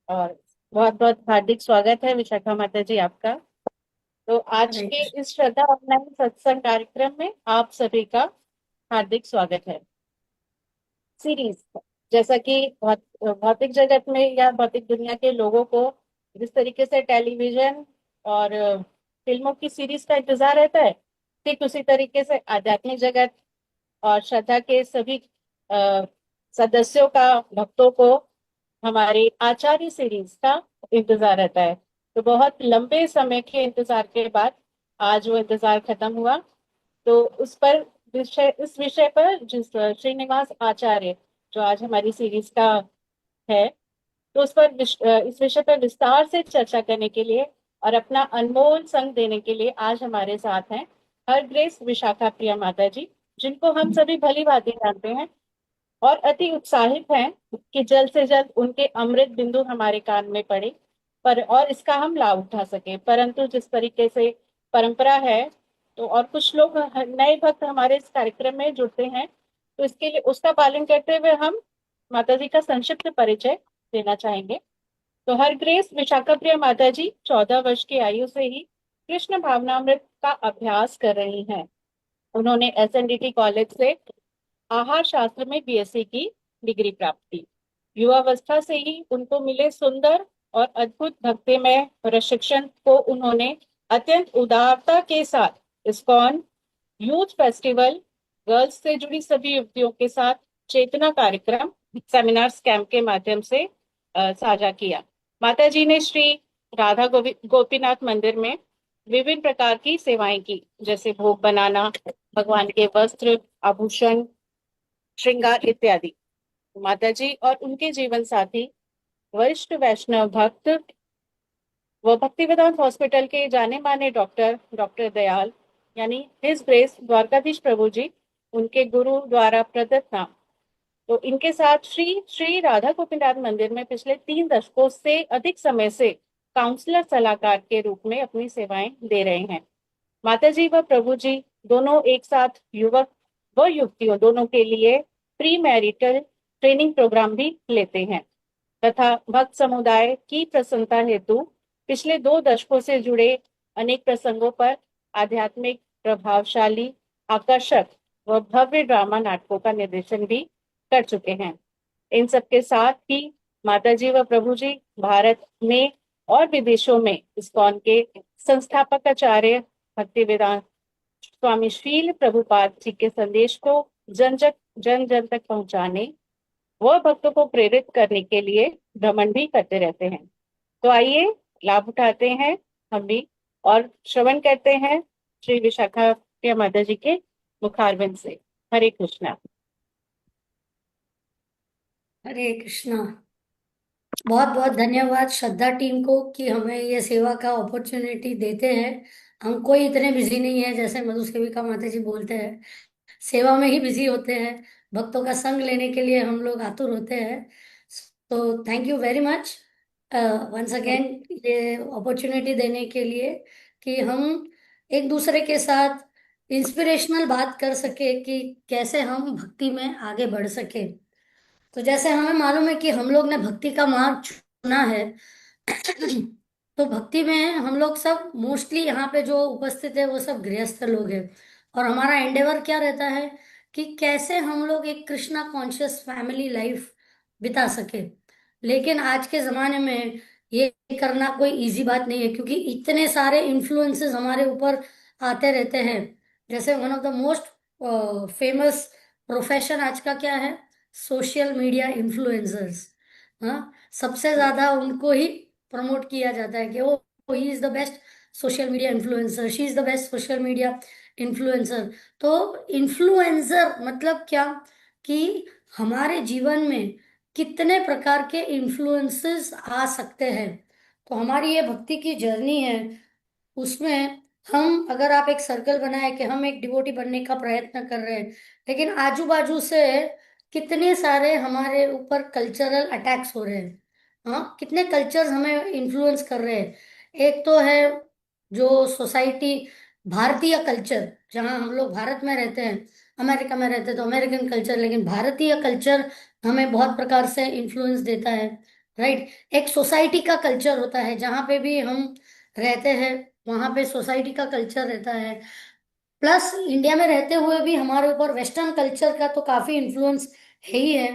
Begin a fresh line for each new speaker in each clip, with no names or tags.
और बहुत बहुत हार्दिक स्वागत है विशाखा माता जी आपका। तो आज
हरे
के
कृष्ण।
इस श्रद्धा ऑनलाइन सत्संग कार्यक्रम में आप सभी का हार्दिक स्वागत है। सीरीज, जैसा कि भौतिक जगत में या भौतिक दुनिया के लोगों को जिस तरीके से टेलीविजन और फिल्मों की सीरीज का इंतजार रहता है, ठीक उसी तरीके से आध्यात्मिक जगत और श्रद्धा के सभी अ, सदस्यों का, भक्तों को हमारी आचार्य सीरीज का इंतजार रहता है। तो बहुत लंबे समय के इंतजार के बाद आज वो इंतजार खत्म हुआ। तो उस पर इस विषय पर जिस श्रीनिवास आचार्य जो आज हमारी सीरीज का है, तो उस पर इस विषय पर विस्तार से चर्चा करने के लिए और अपना अनमोल संग देने के लिए आज हमारे साथ हैं हर ग्रेस विशाखा प्रिया माता जी, जिनको हम सभी भली भांति जानते हैं और अति उत्साहित हैं कि जल्द से जल्द उनके अमृत बिंदु हमारे कान में पड़े पर और इसका हम लाभ उठा सके। परंतु जिस तरीके से परंपरा है, तो और कुछ लोग नए भक्त हमारे इस कार्यक्रम में जुड़ते हैं, तो इसके लिए उसका पालन करते हुए हम माता जी का संक्षिप्त परिचय देना चाहेंगे। तो हर ग्रेस विशाखा प्रिया माता जी 14 वर्ष की आयु से ही कृष्ण भावनामृत का अभ्यास कर रही हैं। उन्होंने एसएनडीटी कॉलेज से आहार शास्त्र में बीएससी की डिग्री प्राप्त की। युवावस्था से ही उनको मिले सुंदर और अद्भुत भक्तिमय प्रशिक्षण को उन्होंने अत्यंत उदारता के साथ इस्कॉन यूथ फेस्टिवल, गर्ल्स से जुड़ी सभी युवतियों के साथ चेतना कार्यक्रम, सेमिनार्स कैंप के माध्यम से साझा किया। माता जी ने श्री राधा गोपीनाथ मंदिर में विभिन्न प्रकार की सेवाएं की, जैसे भोग बनाना, भगवान के वस्त्र, आभूषण, श्रृंगार इत्यादि। माता जी और उनके जीवन साथी वरिष्ठ वैष्णव भक्त व भक्ति वेदांत हॉस्पिटल के जाने माने डॉक्टर डॉक्टर दयाल, यानी हिज ग्रेस द्वारकाधीश प्रभु जी, उनके गुरु द्वारा प्रदत्त नाम। तो इनके साथ श्री श्री राधा गोपीनाथ मंदिर में पिछले 3 दशकों से अधिक समय से काउंसलर सलाहकार के रूप में अपनी सेवाएं दे रहे हैं। माता जी व प्रभु जी दोनों एक साथ युवक व युवतियों दोनों के लिए प्री मैरिटल ट्रेनिंग प्रोग्राम भी लेते हैं तथा भक्त समुदाय की प्रसन्नता हेतु पिछले 2 दशकों से जुड़े अनेक प्रसंगों पर आध्यात्मिक, प्रभावशाली, आकर्षक व भव्य ड्रामा नाटकों का निर्देशन भी कर चुके हैं। इन सबके साथ ही माता जी व प्रभु जी भारत में और विदेशों में इस्कॉन के संस्थापक आचार्य भक्ति वेदांत स्वामी श्रील प्रभुपाद जी के संदेश को जन जन तक पहुंचाने व भक्तों को प्रेरित करने के लिए भ्रमण भी करते रहते हैं। तो आइए लाभ उठाते हैं हम भी और श्रवण करते हैं श्री विशाखा प्रिया माता जी के मुखारविंद से। हरे कृष्णा।
हरे कृष्णा। बहुत बहुत धन्यवाद श्रद्धा टीम को कि हमें ये सेवा का अपॉर्चुनिटी देते हैं। हम कोई इतने बिजी नहीं है जैसे मधु सेविका माता जी बोलते हैं, सेवा में ही बिजी होते हैं। भक्तों का संग लेने के लिए हम लोग आतुर होते हैं। तो thank you very much once again ये अपॉर्चुनिटी देने के लिए कि हम एक दूसरे के साथ इंस्पिरेशनल बात कर सके कि कैसे हम भक्ति में आगे बढ़ सके। तो जैसे हमें मालूम है कि हम लोग ने भक्ति का मार्ग चुना है तो भक्ति में हम लोग सब मोस्टली यहाँ पे जो उपस्थित है वो सब गृहस्थ लोग हैं। और हमारा एंडेवर क्या रहता है कि कैसे हम लोग एक कृष्णा कॉन्शियस फैमिली लाइफ बिता सके। लेकिन आज के जमाने में ये करना कोई इजी बात नहीं है क्योंकि इतने सारे इन्फ्लुएंसेस हमारे ऊपर आते रहते हैं। जैसे one of the most famous profession आज का क्या है, सोशल मीडिया इन्फ्लुएंसर्स। हाँ, सबसे ज्यादा उनको ही प्रमोट किया जाता है कि वो ही is the best social media influencer, she is the best social media influencer. तो इन्फ्लुएंसर मतलब क्या कि हमारे जीवन में कितने प्रकार के इन्फ्लुएंसेस आ सकते हैं। तो हमारी ये भक्ति की जर्नी है, उसमें हम अगर आप एक सर्कल बनाए कि हम एक डिवोटी बनने का प्रयत्न कर रहे हैं, लेकिन आजू बाजू से कितने सारे हमारे ऊपर कल्चरल अटैक्स हो रहे हैं। हाँ, कितने कल्चर्स हमें इन्फ्लुएंस कर रहे हैं। एक तो है जो सोसाइटी, भारतीय कल्चर, जहाँ हम लोग भारत में रहते हैं, अमेरिका में रहते हैं तो अमेरिकन कल्चर, लेकिन भारतीय कल्चर हमें बहुत प्रकार से इन्फ्लुएंस देता है। राइट। एक सोसाइटी का कल्चर होता है, जहाँ पे भी हम रहते हैं वहां पे सोसाइटी का कल्चर रहता है। प्लस इंडिया में रहते हुए भी हमारे ऊपर वेस्टर्न कल्चर का तो काफी इन्फ्लुएंस है ही है।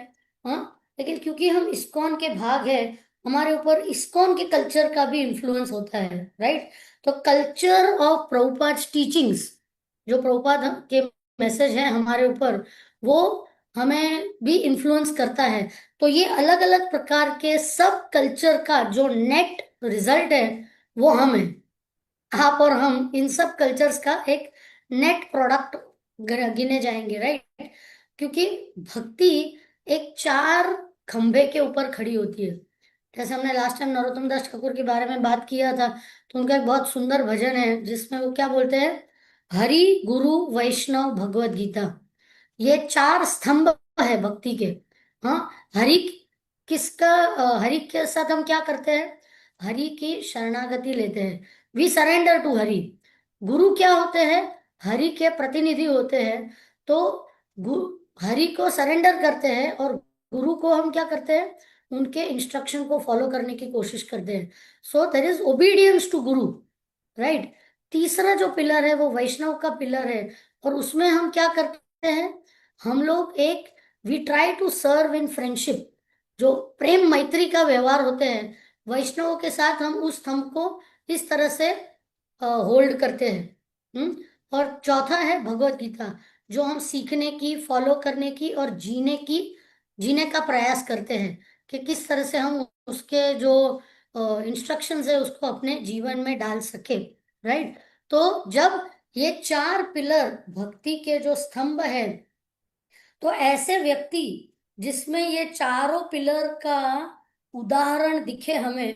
हाँ, लेकिन क्योंकि हम इस्कॉन के भाग है, हमारे ऊपर इस्कॉन के कल्चर का भी इन्फ्लुएंस होता है। राइट। तो कल्चर ऑफ प्रभुपाद टीचिंग्स, जो प्रभुपाद के मैसेज है हमारे ऊपर, वो हमें भी इन्फ्लुएंस करता है। तो ये अलग अलग प्रकार के सब कल्चर का जो नेट रिजल्ट है वो हम है। आप और हम इन सब कल्चर्स का एक नेट प्रोडक्ट गिने जाएंगे। राइट। क्योंकि भक्ति एक चार खंभे के ऊपर खड़ी होती है। जैसे हमने लास्ट टाइम नरोत्तम दास ठाकुर के बारे में बात किया था, तो उनका एक बहुत सुंदर भजन है जिसमें वो क्या बोलते हैं, हरि गुरु वैष्णव भगवत गीता। ये चार स्तंभ है भक्ति के। हाँ, हरि किसका, हरि के साथ हम क्या करते हैं, हरि की शरणागति लेते हैं, वी सरेंडर टू हरि। गुरु क्या होते हैं, हरि के प्रतिनिधि होते हैं। तो हरि को सरेंडर करते हैं, और गुरु को हम क्या करते हैं, उनके इंस्ट्रक्शन को फॉलो करने की कोशिश करते हैं। सो there is obedience to Guru. Right. तीसरा जो पिलर है वो वैष्णव का पिलर है, और उसमें हम क्या करते हैं, हम लोग एक we try to serve in friendship, जो प्रेम मैत्री का व्यवहार होते हैं वैष्णवों के साथ, हम उस स्तंभ को इस तरह से होल्ड करते हैं। और चौथा है भगवत गीता, जो हम सीखने की, फॉलो करने की और जीने का प्रयास करते हैं कि किस तरह से हम उसके जो इंस्ट्रक्शंस है उसको अपने जीवन में डाल सके। राइट। तो जब ये चार पिलर भक्ति के जो स्तंभ है, तो ऐसे व्यक्ति जिसमें ये चारों पिलर का उदाहरण दिखे हमें,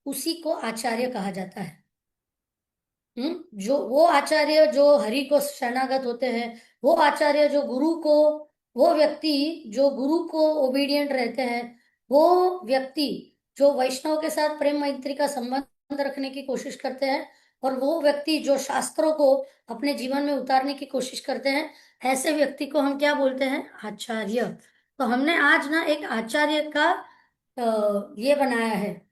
उसी को आचार्य कहा जाता है। जो वो आचार्य जो हरि को शरणागत होते हैं, वो आचार्य जो गुरु को, वो व्यक्ति जो गुरु को ओबीडिएंट रहते हैं, वो व्यक्ति जो वैष्णव के साथ प्रेम मैत्री का संबंध रखने की कोशिश करते हैं, और वो व्यक्ति जो शास्त्रों को अपने जीवन में उतारने की कोशिश करते हैं, ऐसे व्यक्ति को हम क्या बोलते हैं, आचार्य। तो हमने आज ना एक आचार्य का ये बनाया है।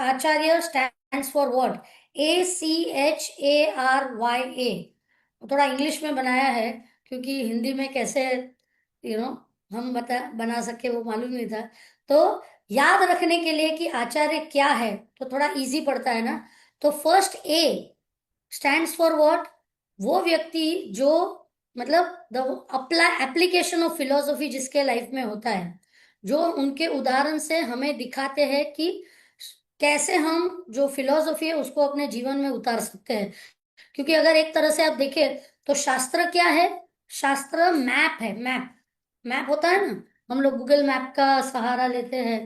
आचार्य स्टैंड्स फॉर व्हाट, ACHARYA। थोड़ा इंग्लिश में बनाया है, क्योंकि हिंदी में कैसे हम बना सके वो मालूम नहीं था। तो याद रखने के लिए कि आचार्य क्या है, तो थोड़ा इजी पड़ता है ना। तो first A stands for what, वो व्यक्ति जो मतलब the apply application of philosophy जिसके लाइफ में होता है, जो उनके उदाहरण से हमें दिखाते हैं कि कैसे हम जो फिलोसॉफी है उसको अपने जीवन में उतार सकते हैं। क्योंकि अगर एक तरह से आप देखें तो शास्त्र क्या है, शास्त्र मैप है। मैप मैप होता है ना, हम लोग गूगल मैप का सहारा लेते हैं।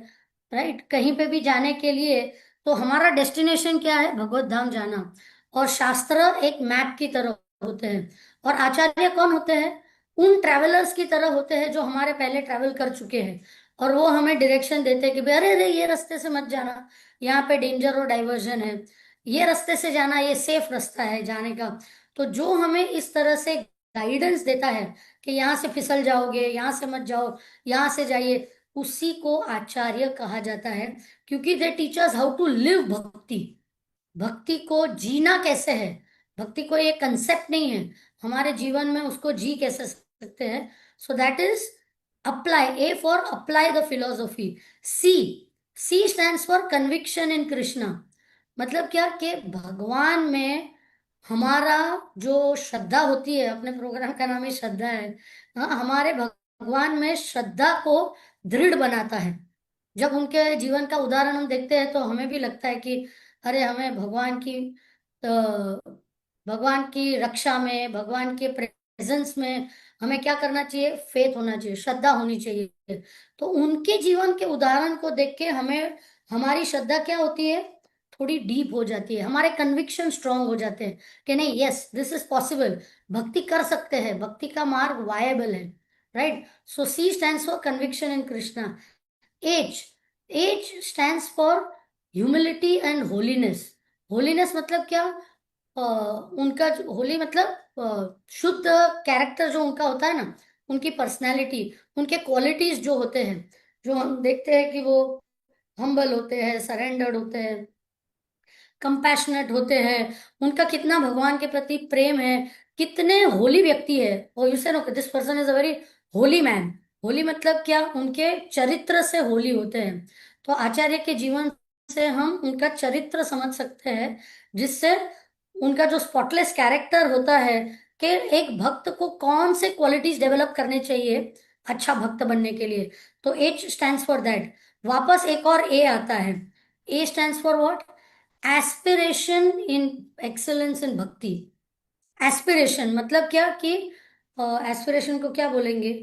राइट। कहीं पे भी जाने के लिए तो हमारा डेस्टिनेशन क्या है, भगवत धाम जाना। और शास्त्र एक मैप की तरह होते हैं, और आचार्य कौन होते हैं, उन ट्रैवलर्स की तरह होते हैं जो हमारे पहले ट्रैवल कर चुके हैं, और वो हमें डायरेक्शन देते हैं कि भाई अरे अरे ये रास्ते से मत जाना, यहाँ पे डेंजर और डाइवर्जन है, ये रास्ते से जाना, ये सेफ रास्ता है जाने का। तो जो हमें इस तरह से गाइडेंस देता है कि यहाँ से फिसल जाओगे, यहाँ से मत जाओ, यहाँ से जाइए, उसी को आचार्य कहा जाता है। क्योंकि they teach us how to live bhakti. भक्ति को जीना कैसे है, भक्ति को एक कंसेप्ट नहीं है, हमारे जीवन में उसको जी कैसे सकते हैं। So that is apply, A for apply the philosophy. C C stands for conviction in Krishna. मतलब क्या कि भगवान में हमारा जो श्रद्धा होती है, अपने प्रोग्राम का नाम ही श्रद्धा है। हाँ, हमारे भगवान में श्रद्धा को दृढ़ बनाता है। जब उनके जीवन का उदाहरण हम देखते हैं तो हमें भी लगता है कि अरे हमें भगवान की रक्षा में, भगवान के प्रेजेंस में हमें क्या करना चाहिए, फेथ होना चाहिए, श्रद्धा होनी चाहिए। तो उनके जीवन के उदाहरण को देख के हमें हमारी श्रद्धा क्या होती है, थोड़ी डीप हो जाती है, हमारे कन्विक्शन स्ट्रांग हो जाते हैं कि नहीं, यस दिस इज पॉसिबल, भक्ति कर सकते हैं, भक्ति का मार्ग वायबल है। Right. So C stands for conviction in Krishna. H H stands for humility and holiness. Holiness मतलब क्या, उनका होली मतलब शुद्ध कैरेक्टर जो उनका होता है ना, उनकी पर्सनैलिटी, उनके क्वालिटीज जो होते हैं, जो हम देखते हैं कि वो हम्बल होते हैं, सरेंडर्ड होते हैं, कंपैशनेट होते हैं, उनका कितना भगवान के प्रति प्रेम है, कितने होली व्यक्ति है। और you say no this person is a very holy man. Holy मतलब क्या, उनके चरित्र से होली होते हैं। तो आचार्य के जीवन से हम उनका चरित्र समझ सकते हैं, जिससे उनका जो स्पॉटलेस कैरेक्टर होता है, कि एक भक्त को कौन से क्वालिटीज डेवलप करने चाहिए अच्छा भक्त बनने के लिए। तो एच स्टैंड्स फॉर दैट। वापस एक और ए आता है। ए stands for what? Aspiration in excellence इन भक्ति। एस्पिरेशन मतलब क्या कि एस्पिरेशन को क्या बोलेंगे,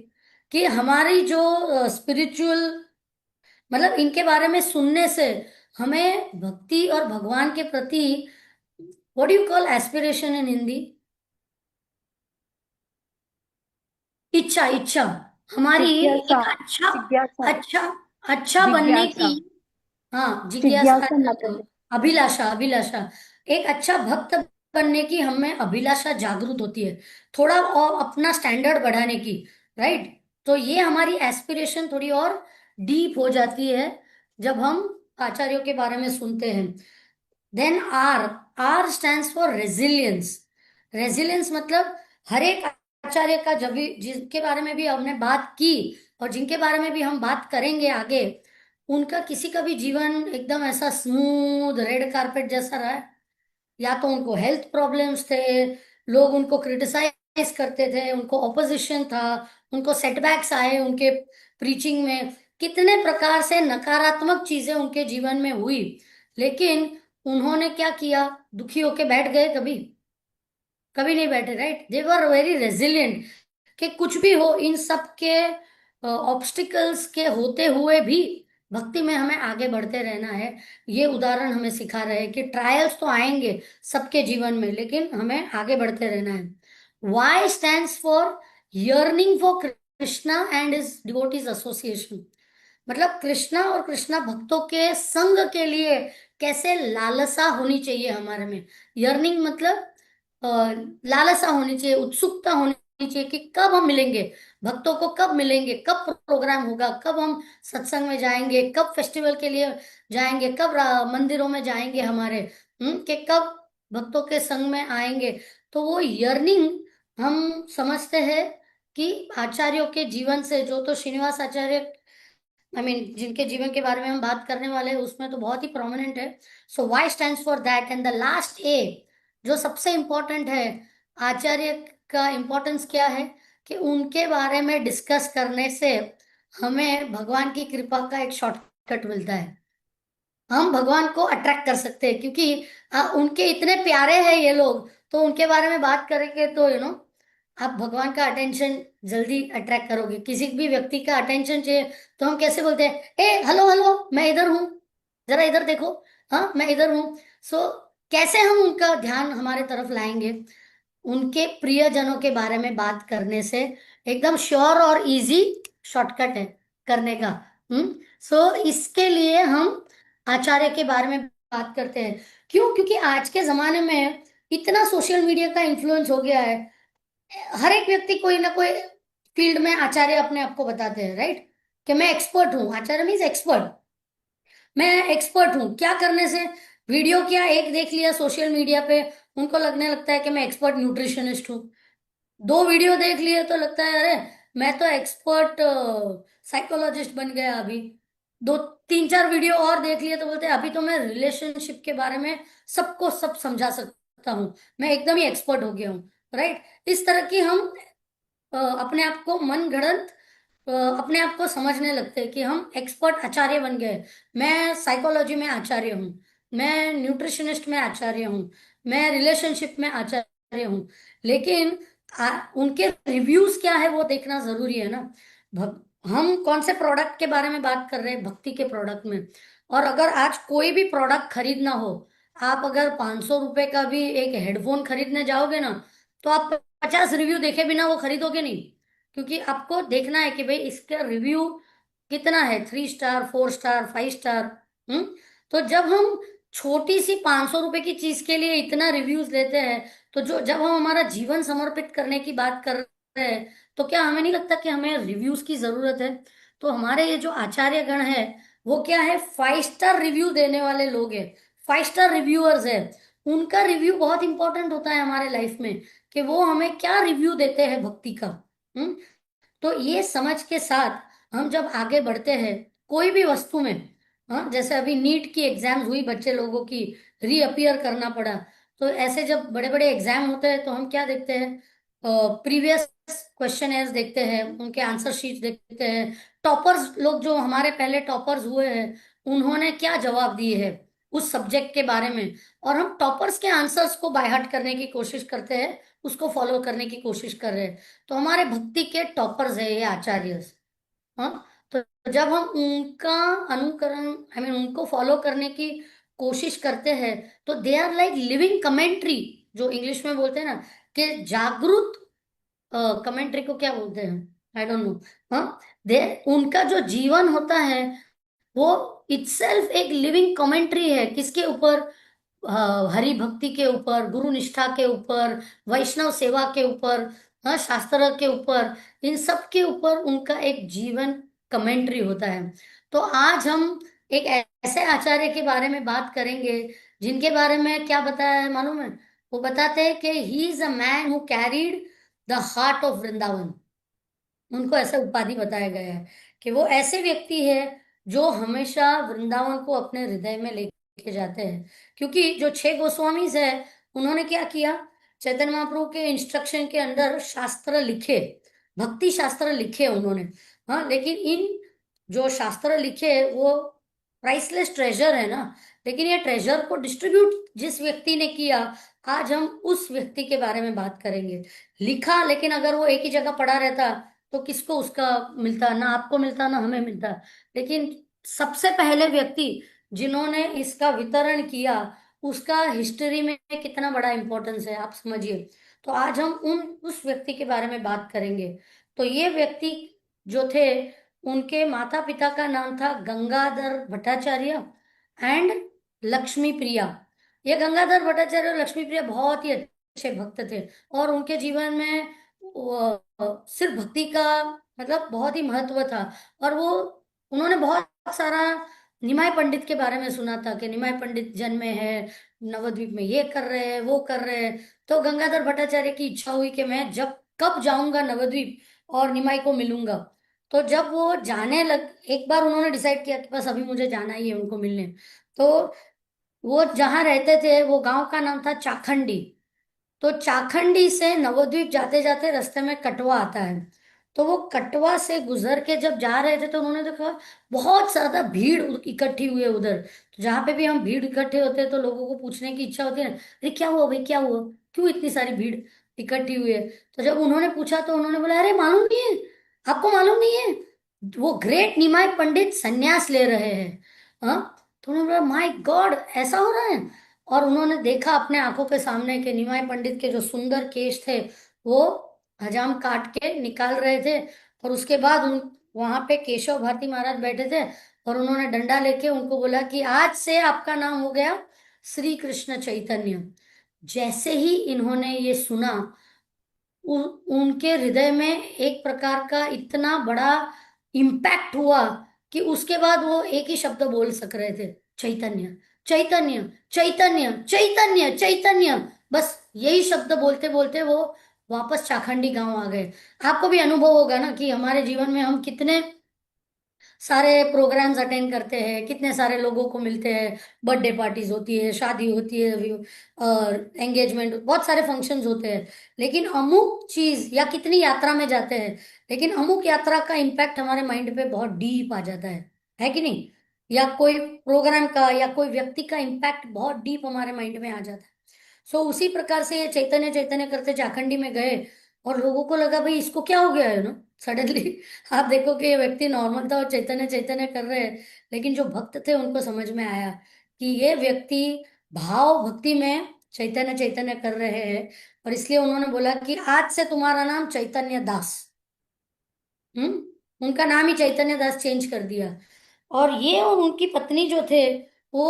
कि हमारी जो स्पिरिचुअल, मतलब इनके बारे में सुनने से हमें भक्ति और भगवान के प्रति, व्हाट यू कॉल एस्पिरेशन इन हिंदी? इच्छा, इच्छा। हमारी
जिज्ञासा।
एक अच्छा,
जिज्ञासा।
अच्छा, अच्छा बनने की,
जिज्ञासा।
हाँ जिज्ञासा,
जिज्ञासा मतलब।
अभिलाषा, अभिलाषा। एक अच्छा भक्त बनने की हमें अभिलाषा जागृत होती है, थोड़ा और अपना स्टैंडर्ड बढ़ाने की, राइट। तो ये हमारी एस्पिरेशन थोड़ी और डीप हो जाती है जब हम आचार्यों के बारे में सुनते हैं। Then R, R stands for resilience. Resilience मतलब हर एक आचार्य का, जब भी जिनके बारे में भी हमने बात की और जिनके बारे में भी हम बात करेंगे आगे, उनका किसी का भी जीवन एकदम ऐसा स्मूथ रेड कारपेट जैसा रहा है? या तो उनको हेल्थ प्रॉब्लम्स थे, लोग उनको क्रिटिसाइज करते थे, उनको ऑपोजिशन था, उनको सेटबैक्स आए उनके प्रीचिंग में, कितने प्रकार से नकारात्मक चीजें उनके जीवन में हुई, लेकिन उन्होंने क्या किया? दुखी होके बैठ गए कभी? कभी नहीं बैठे, right. They were very resilient, कि कुछ भी हो, इन सब के ऑब्स्टिकल्स के होते हुए भी भक्ति में हमें आगे बढ़ते रहना है। ये उदाहरण हमें सिखा रहे हैं कि ट्रायल्स तो आएंगे सबके जीवन में, लेकिन हमें आगे बढ़ते रहना है। Y stands for yearning for Krishna and his devotees association. मतलब कृष्णा और कृष्णा भक्तों के संग के लिए कैसे लालसा होनी चाहिए हमारे में। यर्निंग मतलब अ, लालसा होनी चाहिए, उत्सुकता होनी चाहिए कि कब हम मिलेंगे भक्तों को, कब मिलेंगे, कब प्रोग्राम होगा, कब हम सत्संग में जाएंगे, कब फेस्टिवल के लिए जाएंगे, कब मंदिरों में जाएंगे हमारे, कि कब भक्तों के संग में आएंगे। तो वो यर्निंग हम समझते हैं कि आचार्यों के जीवन से, जो तो श्रीनिवास आचार्य, जिनके जीवन के बारे में हम बात करने वाले हैं उसमें तो बहुत ही प्रोमिनेंट है। So Y stands for that. And the last A, जो सबसे इंपॉर्टेंट है, आचार्य का इंपॉर्टेंस क्या है, कि उनके बारे में डिस्कस करने से हमें भगवान की कृपा का एक शॉर्टकट मिलता है। हम भगवान को अट्रैक्ट कर सकते हैं, क्योंकि उनके इतने प्यारे हैं ये लोग, तो उनके बारे में बात करेंगे तो आप भगवान का अटेंशन जल्दी अट्रैक्ट करोगे। किसी भी व्यक्ति का अटेंशन चाहिए तो हम कैसे बोलते हैं, ए हेलो हेलो मैं इधर हूँ, जरा इधर देखो, हाँ मैं इधर हूँ। सो कैसे हम उनका ध्यान हमारे तरफ लाएंगे? उनके प्रियजनों के बारे में बात करने से एकदम श्योर और इजी शॉर्टकट है करने का। सो इसके लिए हम आचार्य के बारे में बात करते हैं। क्यों? क्योंकि आज के जमाने में इतना सोशल मीडिया का इन्फ्लुएंस हो गया है, हर एक व्यक्ति कोई ना कोई फील्ड में आचार्य अपने आप को बताते हैं, राइट। कि मैं एक्सपर्ट हूँ, आचार्य मीन्स एक्सपर्ट। मैं एक्सपर्ट हूँ क्या करने से? वीडियो क्या एक देख लिया सोशल मीडिया पे, उनको लगने लगता है कि मैं एक्सपर्ट न्यूट्रिशनिस्ट हूँ। दो वीडियो देख लिए तो लगता है अरे मैं तो एक्सपर्ट साइकोलॉजिस्ट बन गया अभी। दो तीन चार वीडियो और देख लिए तो बोलते हैं अभी तो मैं रिलेशनशिप के बारे में सबको सब समझा सकता हूँ, मैं एकदम ही एक्सपर्ट हो गया हूँ, राइट। इस तरह की हम अपने आप को मन गढ़ंत अपने आप को समझने लगते हैं कि हम एक्सपर्ट आचार्य बन गए। मैं साइकोलॉजी में आचार्य हूँ, मैं न्यूट्रिशनिस्ट में आचार्य हूँ, मैं रिलेशनशिप में आचार्य हूँ। लेकिन उनके रिव्यूज क्या है वो देखना जरूरी है ना। हम कौन से प्रोडक्ट के बारे में बात कर रहे हैं? भक्ति के प्रोडक्ट में। और अगर आज कोई भी प्रोडक्ट खरीदना हो, आप अगर 500 रुपए का भी एक हेडफोन खरीदने जाओगे ना, तो आप 50 रिव्यू देखे बिना वो खरीदोगे नहीं, क्योंकि आपको देखना है कि भाई इसका रिव्यू कितना है, 3 स्टार, 4 स्टार, 5 स्टार। हम्म। तो जब हम छोटी सी 500 रुपए की चीज के लिए इतना रिव्यूज लेते हैं, तो जो जब हम हमारा जीवन समर्पित करने की बात कर रहे हैं, तो क्या हमें नहीं लगता कि हमें रिव्यूज की जरूरत है? तो हमारे ये जो आचार्य गण है वो क्या है, 5 स्टार रिव्यू देने वाले लोग हैं, 5 स्टार रिव्यूअर्स है। उनका रिव्यू बहुत इंपॉर्टेंट होता है हमारे लाइफ में, कि वो हमें क्या रिव्यू देते हैं भक्ति का। हम्म। तो ये समझ के साथ हम जब आगे बढ़ते हैं कोई भी वस्तु में, हाँ, जैसे अभी नीट की एग्जाम्स हुई, बच्चे लोगों की रीअपियर करना पड़ा। तो ऐसे जब बड़े बड़े एग्जाम होते हैं तो हम क्या देखते हैं, प्रीवियस क्वेश्चन देखते हैं, उनके आंसर शीट देखते हैं, टॉपर्स लोग जो हमारे पहले टॉपर्स हुए हैं उन्होंने क्या जवाब दिए हैं उस सब्जेक्ट के बारे में, और हम टॉपर्स के आंसर्स को बाय हार्ट करने की कोशिश करते हैं, उसको फॉलो करने की कोशिश कर रहे हैं। तो हमारे भक्ति के टॉपर्स है ये आचार्य। हाँ। तो जब हम उनका अनुकरण, आई मीन उनको फॉलो करने की कोशिश करते हैं, तो they are like living commentary, जो इंग्लिश में बोलते हैं ना, कि जागरूक कमेंट्री को क्या बोलते हैं, आई डोंट नो। हाँ। दे उनका जो जीवन होता है वो इटसेल्फ एक लिविंग कमेंट्री है, किसके ऊपर, हरि भक्ति के ऊपर, गुरु निष्ठा के ऊपर, वैष्णव सेवा के ऊपर, हाँ, शास्त्र के ऊपर, इन सब के ऊपर उनका एक जीवन कमेंट्री होता है। तो आज हम एक ऐसे आचार्य के बारे में बात करेंगे जिनके बारे में क्या बताया है मालूम है, वो बताते हैं कि he is a man who carried the heart of Vrindavan. उनको ऐसा उपाधि बताया गया है कि वो ऐसे व्यक्ति है जो हमेशा वृंदावन को अपने हृदय में लेके जाते हैं। क्योंकि जो 6 गोस्वामीज है उन्होंने क्या किया, चैतन्य महाप्रभु के इंस्ट्रक्शन के अंदर शास्त्र लिखे, भक्ति शास्त्र लिखे उन्होंने। हाँ, लेकिन इन जो शास्त्र लिखे वो प्राइसलेस ट्रेजर है ना, लेकिन ये ट्रेजर को डिस्ट्रीब्यूट जिस व्यक्ति ने किया, आज हम उस व्यक्ति के बारे में बात करेंगे। लिखा, लेकिन अगर वो एक ही जगह पड़ा रहता तो किसको उसका मिलता, ना आपको मिलता ना हमें मिलता। लेकिन सबसे पहले व्यक्ति जिन्होंने इसका वितरण किया, उसका हिस्ट्री में कितना बड़ा इंपॉर्टेंस है आप समझिए। तो आज हम उस व्यक्ति के बारे में बात करेंगे। तो ये व्यक्ति जो थे, उनके माता पिता का नाम था गंगाधर भट्टाचार्य एंड लक्ष्मी प्रिया। ये गंगाधर भट्टाचार्य और लक्ष्मी प्रिया बहुत ही अच्छे भक्त थे, और उनके जीवन में सिर्फ भक्ति का मतलब बहुत ही महत्व था। और वो उन्होंने बहुत सारा निमाय पंडित के बारे में सुना था कि निमाय पंडित जन्मे हैं नवद्वीप में, ये कर रहे हैं वो कर रहे हैं। तो गंगाधर भट्टाचार्य की इच्छा हुई कि मैं जब कब जाऊंगा नवद्वीप और निमाय को मिलूंगा। तो जब वो जाने लग, एक बार उन्होंने डिसाइड किया कि बस अभी मुझे जाना ही है उनको मिलने। तो वो जहाँ रहते थे वो गांव का नाम था चाखंडी। तो चाखंडी से नवद्वीप जाते जाते रास्ते में कटवा आता है। तो वो कटवा से गुजर के जब जा रहे थे तो उन्होंने देखा बहुत ज्यादा भीड़ इकट्ठी हुई है उधर। तो जहां पे भी हम भीड़ इकट्ठे होते हैं तो लोगों को पूछने की इच्छा होती है, अरे क्या हुआ भाई, क्या हुआ, क्यों इतनी सारी भीड़ इकट्ठी हुई है। तो जब उन्होंने पूछा तो उन्होंने बोला, अरे मालूम नहीं है, आपको मालूम नहीं है, वो ग्रेट निमाय पंडित संन्यास ले रहे हैं। हाँ। तो उन्होंने बोला माय गॉड, ऐसा हो रहा है। और उन्होंने देखा अपने आंखों के सामने के निमाय पंडित के जो सुंदर केश थे वो हजाम काट के निकाल रहे थे। और उसके बाद उन वहां पे केशव भारती महाराज बैठे थे, और उन्होंने डंडा लेके उनको बोला कि आज से आपका नाम हो गया श्री कृष्ण चैतन्य। जैसे ही इन्होंने ये सुना, उनके हृदय में एक प्रकार का इतना बड़ा इम्पैक्ट हुआ कि उसके बाद वो एक ही शब्द बोल सक रहे थे, चैतन्य चैतन्य चैतन्य चैतन्य चैतन्य। बस यही शब्द बोलते बोलते वो वापस चाखंडी गांव आ गए। आपको भी अनुभव होगा ना कि हमारे जीवन में हम कितने सारे प्रोग्राम्स अटेंड करते हैं, कितने सारे लोगों को मिलते हैं, बर्थडे पार्टीज होती है, शादी होती है, और एंगेजमेंट, बहुत सारे फंक्शंस होते हैं। लेकिन अमुक चीज, या कितनी यात्रा में जाते हैं, लेकिन अमुक यात्रा का इम्पैक्ट हमारे माइंड पे बहुत डीप आ जाता है कि नहीं। या कोई प्रोग्राम का या कोई व्यक्ति का इम्पैक्ट बहुत डीप हमारे माइंड में आ जाता है। सो उसी प्रकार से ये चैतन्य चैतन्य करते झारखंडी में गए, और लोगों को लगा भाई इसको क्या हो गया है ना सडनली। आप देखो कि ये व्यक्ति नॉर्मल था और चैतन्य चैतन्य कर रहे हैं, लेकिन जो भक्त थे उनको समझ में आया कि ये व्यक्ति भाव भक्ति में चैतन्य चैतन्य कर रहे हैं। और इसलिए उन्होंने बोला कि आज से तुम्हारा नाम चैतन्य दास। उनका नाम ही चैतन्य दास चेंज कर दिया। और ये और उनकी पत्नी जो थे वो,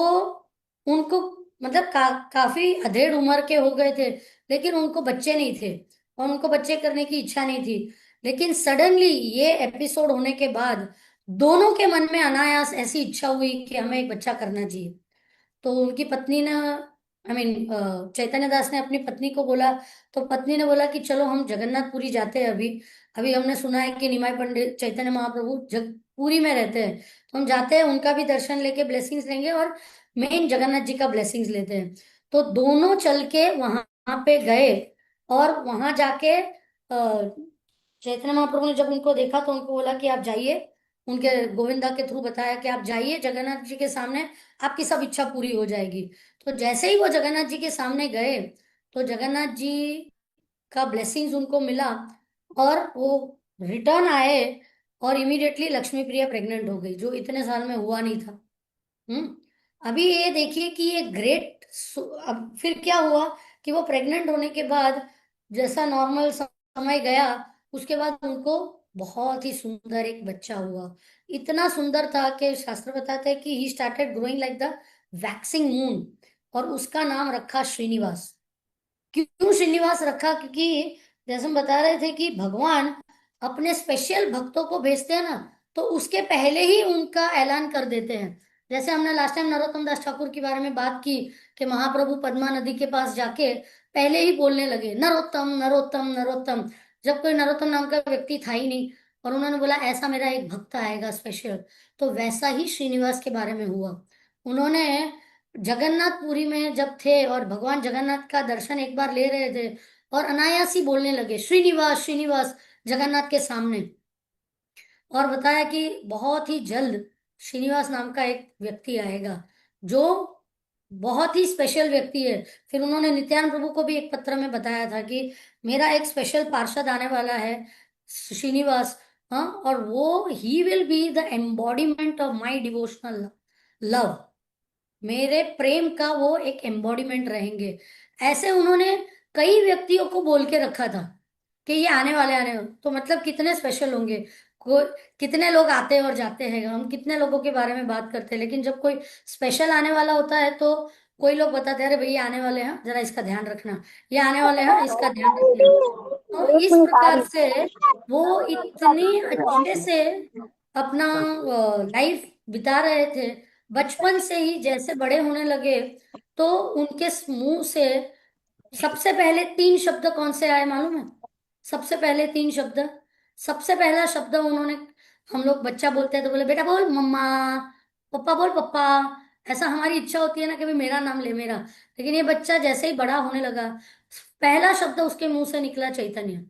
उनको मतलब काफी अधेड़ उम्र के हो गए थे, लेकिन उनको बच्चे नहीं थे और उनको बच्चे करने की इच्छा नहीं थी। लेकिन सडनली ये एपिसोड होने के बाद दोनों के मन में अनायास ऐसी इच्छा हुई कि हमें एक बच्चा करना चाहिए। तो उनकी पत्नी ने, आई मीन चैतन्य दास ने अपनी पत्नी को बोला। तो पत्नी ने बोला कि चलो हम जगन्नाथपुरी जाते हैं अभी। अभी हमने सुना है कि निमाई पंडित चैतन्य महाप्रभु पुरी में रहते हैं, तो हम जाते हैं, उनका भी दर्शन लेके ब्लेसिंग्स लेंगे और मेन जगन्नाथ जी का ब्लेसिंग्स लेते हैं। तो दोनों चल के वहां पे गए। और वहां जाके चैतन्य महाप्रभु ने जब उनको देखा तो उनको बोला कि आप जाइए। उनके गोविंदा के थ्रू बताया कि आप जाइए जगन्नाथ जी के सामने, आपकी सब इच्छा पूरी हो जाएगी। तो जैसे ही वो जगन्नाथ जी के सामने गए, तो जगन्नाथ जी का ब्लेसिंग्स उनको मिला और वो रिटर्न आए। और इमीडिएटली लक्ष्मी प्रिया प्रेग्नेंट हो गई, जो इतने साल में हुआ नहीं था। हम्म। अभी ये देखिए कि ये ग्रेट। अब फिर क्या हुआ कि वो प्रेग्नेंट होने के बाद जैसा नॉर्मल समय गया, उसके बाद उनको बहुत ही सुंदर एक बच्चा हुआ। इतना सुंदर था कि शास्त्र बताते हैं कि he started growing like the waxing moon. और उसका नाम रखा श्रीनिवास। क्यों श्रीनिवास रखा? क्योंकि जैसे हम बता रहे थे कि भगवान अपने स्पेशल भक्तों को भेजते हैं ना, तो उसके पहले ही उनका ऐलान कर देते हैं। जैसे हमने लास्ट टाइम नरोत्तम दास ठाकुर के बारे में बात की कि महाप्रभु पद्मा नदी के पास जाके पहले ही बोलने लगे नरोत्तम नरोत्तम नरोत्तम, जब कोई नरोत्तम नाम का व्यक्ति था ही नहीं। और उन्होंने बोला ऐसा मेरा एक भक्त आएगा स्पेशल। तो वैसा ही श्रीनिवास के बारे में हुआ। उन्होंने जगन्नाथपुरी में जब थे और भगवान जगन्नाथ का दर्शन एक बार ले रहे थे, और अनायास ही बोलने लगे श्रीनिवास श्रीनिवास जगन्नाथ के सामने। और बताया कि बहुत ही जल्द श्रीनिवास नाम का एक व्यक्ति आएगा जो बहुत ही स्पेशल व्यक्ति है। फिर उन्होंने नित्यानंद प्रभु को भी एक पत्र में बताया था कि मेरा एक स्पेशल पार्षद आने वाला है, श्रीनिवास। हाँ, और वो he will be the embodiment of my devotional love. मेरे प्रेम का वो एक एम्बॉडीमेंट रहेंगे। ऐसे उन्होंने कई व्यक्तियों को बोल के रखा था कि ये आने वाले। तो मतलब कितने स्पेशल होंगे। को कितने लोग आते और जाते हैं, हम कितने लोगों के बारे में बात करते हैं, लेकिन जब कोई स्पेशल आने वाला होता है तो कोई लोग बताते हैं अरे भैया आने वाले हैं, जरा इसका ध्यान रखना। ये आने वाले हैं, इसका ध्यान रखना। तो
एक
इस
मिनट आ
प्रकार
रही
से वो इतने अच्छे से अपना लाइफ बिता रहे थे। बचपन से ही जैसे बड़े होने लगे, तो उनके मुंह से सबसे पहले तीन शब्द कौन से आए मालूम है? सबसे पहले तीन शब्द। सबसे पहला शब्द उन्होंने, हम लोग बच्चा बोलते हैं तो बोले बेटा बोल मम्मा, पप्पा बोल पप्पा। ऐसा हमारी इच्छा होती है ना कि भाई मेरा नाम ले मेरा। लेकिन ये बच्चा जैसे ही बड़ा होने लगा, पहला शब्द उसके मुंह से निकला चैतन्य,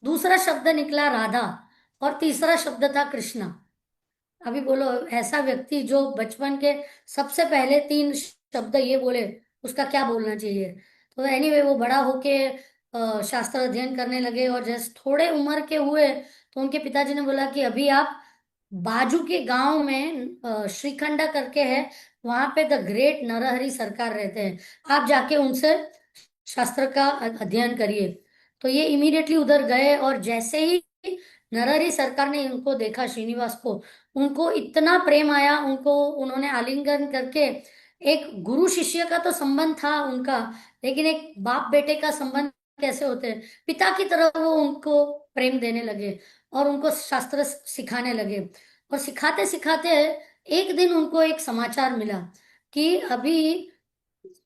दूसरा शब्द निकला राधा, और तीसरा शब्द था कृष्णा। अभी बोलो, ऐसा व्यक्ति जो बचपन के सबसे पहले तीन शब्द ये बोले, उसका क्या बोलना चाहिए। तो एनीवे वो बड़ा होके शास्त्र अध्ययन करने लगे, और जैसे थोड़े उम्र के हुए तो उनके पिताजी ने बोला कि अभी आप बाजू के गांव में श्रीखंडा करके है, वहां पे द ग्रेट नरहरि सरकार रहते हैं, आप जाके उनसे शास्त्र का अध्ययन करिए। तो ये इमीडिएटली उधर गए, और जैसे ही नरहरि सरकार ने उनको देखा श्रीनिवास को, उनको इतना प्रेम आया, उनको उन्होंने आलिंगन करके, एक गुरु शिष्य का तो संबंध था उनका, लेकिन एक बाप बेटे का संबंध कैसे होते हैं, पिता की तरह वो उनको प्रेम देने लगे और उनको शास्त्र सिखाने लगे। और सिखाते सिखाते एक दिन उनको एक समाचार मिला कि अभी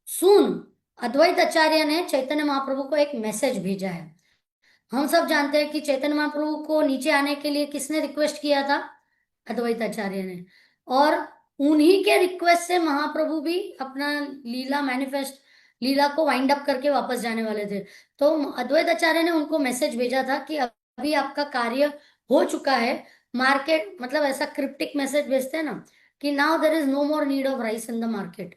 सुन, अद्वैत आचार्य ने चैतन्य महाप्रभु को एक मैसेज भेजा है। हम सब जानते हैं कि चैतन्य महाप्रभु को नीचे आने के लिए किसने रिक्वेस्ट किया था? अद्वैत आचार्य ने। और उन्हीं के रिक्वेस्ट से महाप्रभु भी अपना लीला मैनिफेस्ट, लीला को वाइंड अप करके वापस जाने वाले थे। तो अद्वैत आचार्य ने उनको मैसेज भेजा था कि अभी आपका कार्य हो चुका है। मार्केट, मतलब ऐसा क्रिप्टिक मैसेज भेजते हैं ना कि now there is no more need of rice in the market.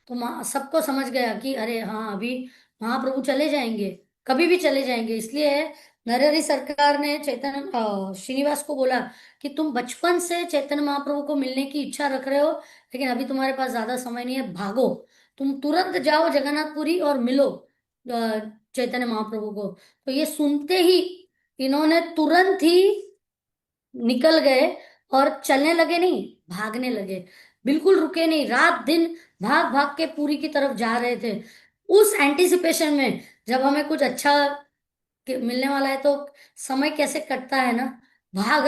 तो सबको समझ गया कि अरे हाँ, अभी महाप्रभु चले जाएंगे, कभी भी चले जाएंगे। इसलिए नरहरि सरकार ने चैतन्य श्रीनिवास को बोला कि तुम बचपन से चैतन्य महाप्रभु को मिलने की इच्छा रख रहे हो, लेकिन अभी तुम्हारे पास ज्यादा समय नहीं है, भागो, तुम तुरंत जाओ जगन्नाथपुरी और मिलो चैतन्य महाप्रभु को। तो ये सुनते ही इन्होंने तुरंत ही निकल गए और चलने लगे, नहीं भागने लगे, बिल्कुल रुके नहीं, रात दिन भाग भाग के पूरी की तरफ जा रहे थे। उस एंटिसिपेशन में, जब हमें कुछ अच्छा मिलने वाला है तो समय कैसे कटता है ना, भाग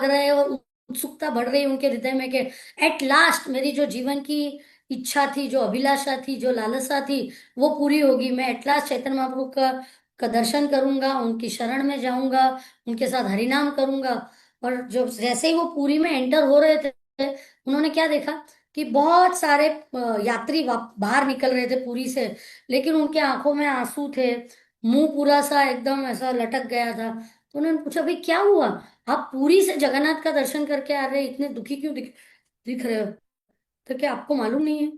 रहे और उत्सुकता बढ़ रही उनके हृदय में कि एट लास्ट मेरी जो जीवन की इच्छा थी, जो अभिलाषा थी, जो लालसा थी, वो पूरी होगी। मैं एट लास्ट चैतन्य महाप्रभु का दर्शन करूंगा, उनकी शरण में जाऊंगा, उनके साथ हरिनाम करूंगा। और जब जैसे ही वो पुरी में एंटर हो रहे थे, उन्होंने क्या देखा कि बहुत सारे यात्री बाहर निकल रहे थे पुरी से, लेकिन उनके आंखों में आंसू थे, मुंह पूरा सा एकदम ऐसा लटक गया था। तो उन्होंने पूछा, भाई क्या हुआ, आप पुरी से जगन्नाथ का दर्शन करके आ रहे हैं, इतने दुखी क्यों दिख रहे हो? तो क्या आपको मालूम नहीं है,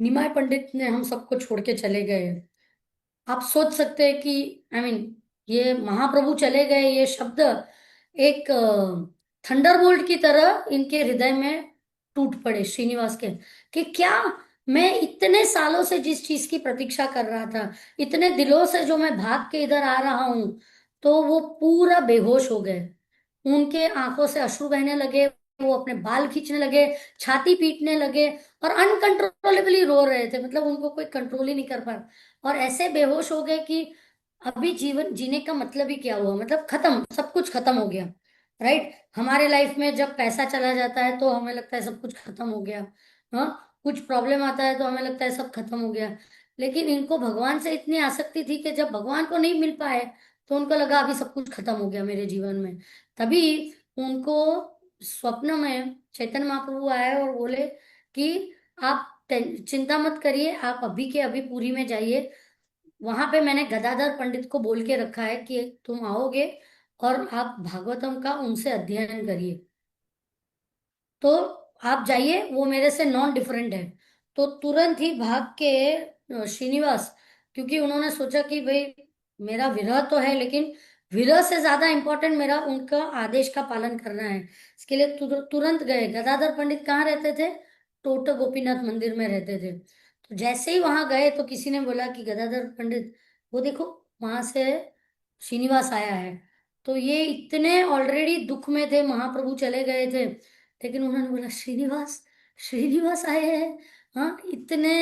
निमाय पंडित ने हम सबको छोड़ के चले गए। आप सोच सकते हैं कि ये महाप्रभु चले गए, ये शब्द एक थंडरबोल्ट की तरह इनके हृदय में टूट पड़े श्रीनिवास के। कि क्या, मैं इतने सालों से जिस चीज की प्रतीक्षा कर रहा था, इतने दिनों से जो मैं भाग के इधर आ रहा हूं, तो वो पूरा बेहोश हो गए। उनके आंखों से अश्रु बहने लगे, वो अपने बाल खींचने लगे, छाती पीटने लगे, और अनकंट्रोलेबली रो रहे थे। मतलब उनको कोई कंट्रोल ही नहीं कर पा रहा, और ऐसे बेहोश हो गए कि अभी जीवन जीने का मतलब ही क्या हुआ, मतलब खत्म, सब कुछ खत्म हो गया। राइट, हमारे लाइफ में जब पैसा चला जाता है तो हमें लगता है सब कुछ खत्म हो गया। हाँ, कुछ प्रॉब्लम आता है तो हमें लगता है सब खत्म हो गया। लेकिन इनको भगवान से इतनी आसक्ति थी कि जब भगवान को नहीं मिल पाए तो उनको लगा अभी सब कुछ खत्म हो गया मेरे जीवन में। तभी उनको स्वप्न में चैतन्य महाप्रभु आए और बोले कि आप चिंता मत करिए, आप अभी के अभी पुरी में जाइए। वहां पे मैंने गदाधर पंडित को बोल के रखा है कि तुम आओगे और आप भागवतम का उनसे अध्ययन करिए। तो आप जाइए, वो मेरे से नॉन डिफरेंट है। तो तुरंत ही भाग के श्रीनिवास, क्योंकि उन्होंने सोचा कि भाई मेरा विरह तो है, लेकिन विरह से ज्यादा इंपॉर्टेंट मेरा उनका आदेश का पालन करना है। इसके लिए तुरंत गए। गदाधर पंडित कहाँ रहते थे? टोट गोपीनाथ मंदिर में रहते थे। तो जैसे ही वहां गए तो किसी ने बोला कि गदाधर पंडित, वो देखो, वहां से श्रीनिवास आया है। तो ये इतने ऑलरेडी दुख में थे, महाप्रभु चले गए थे, लेकिन उन्होंने बोला श्रीनिवास, श्रीनिवास आए हैं। हाँ, इतने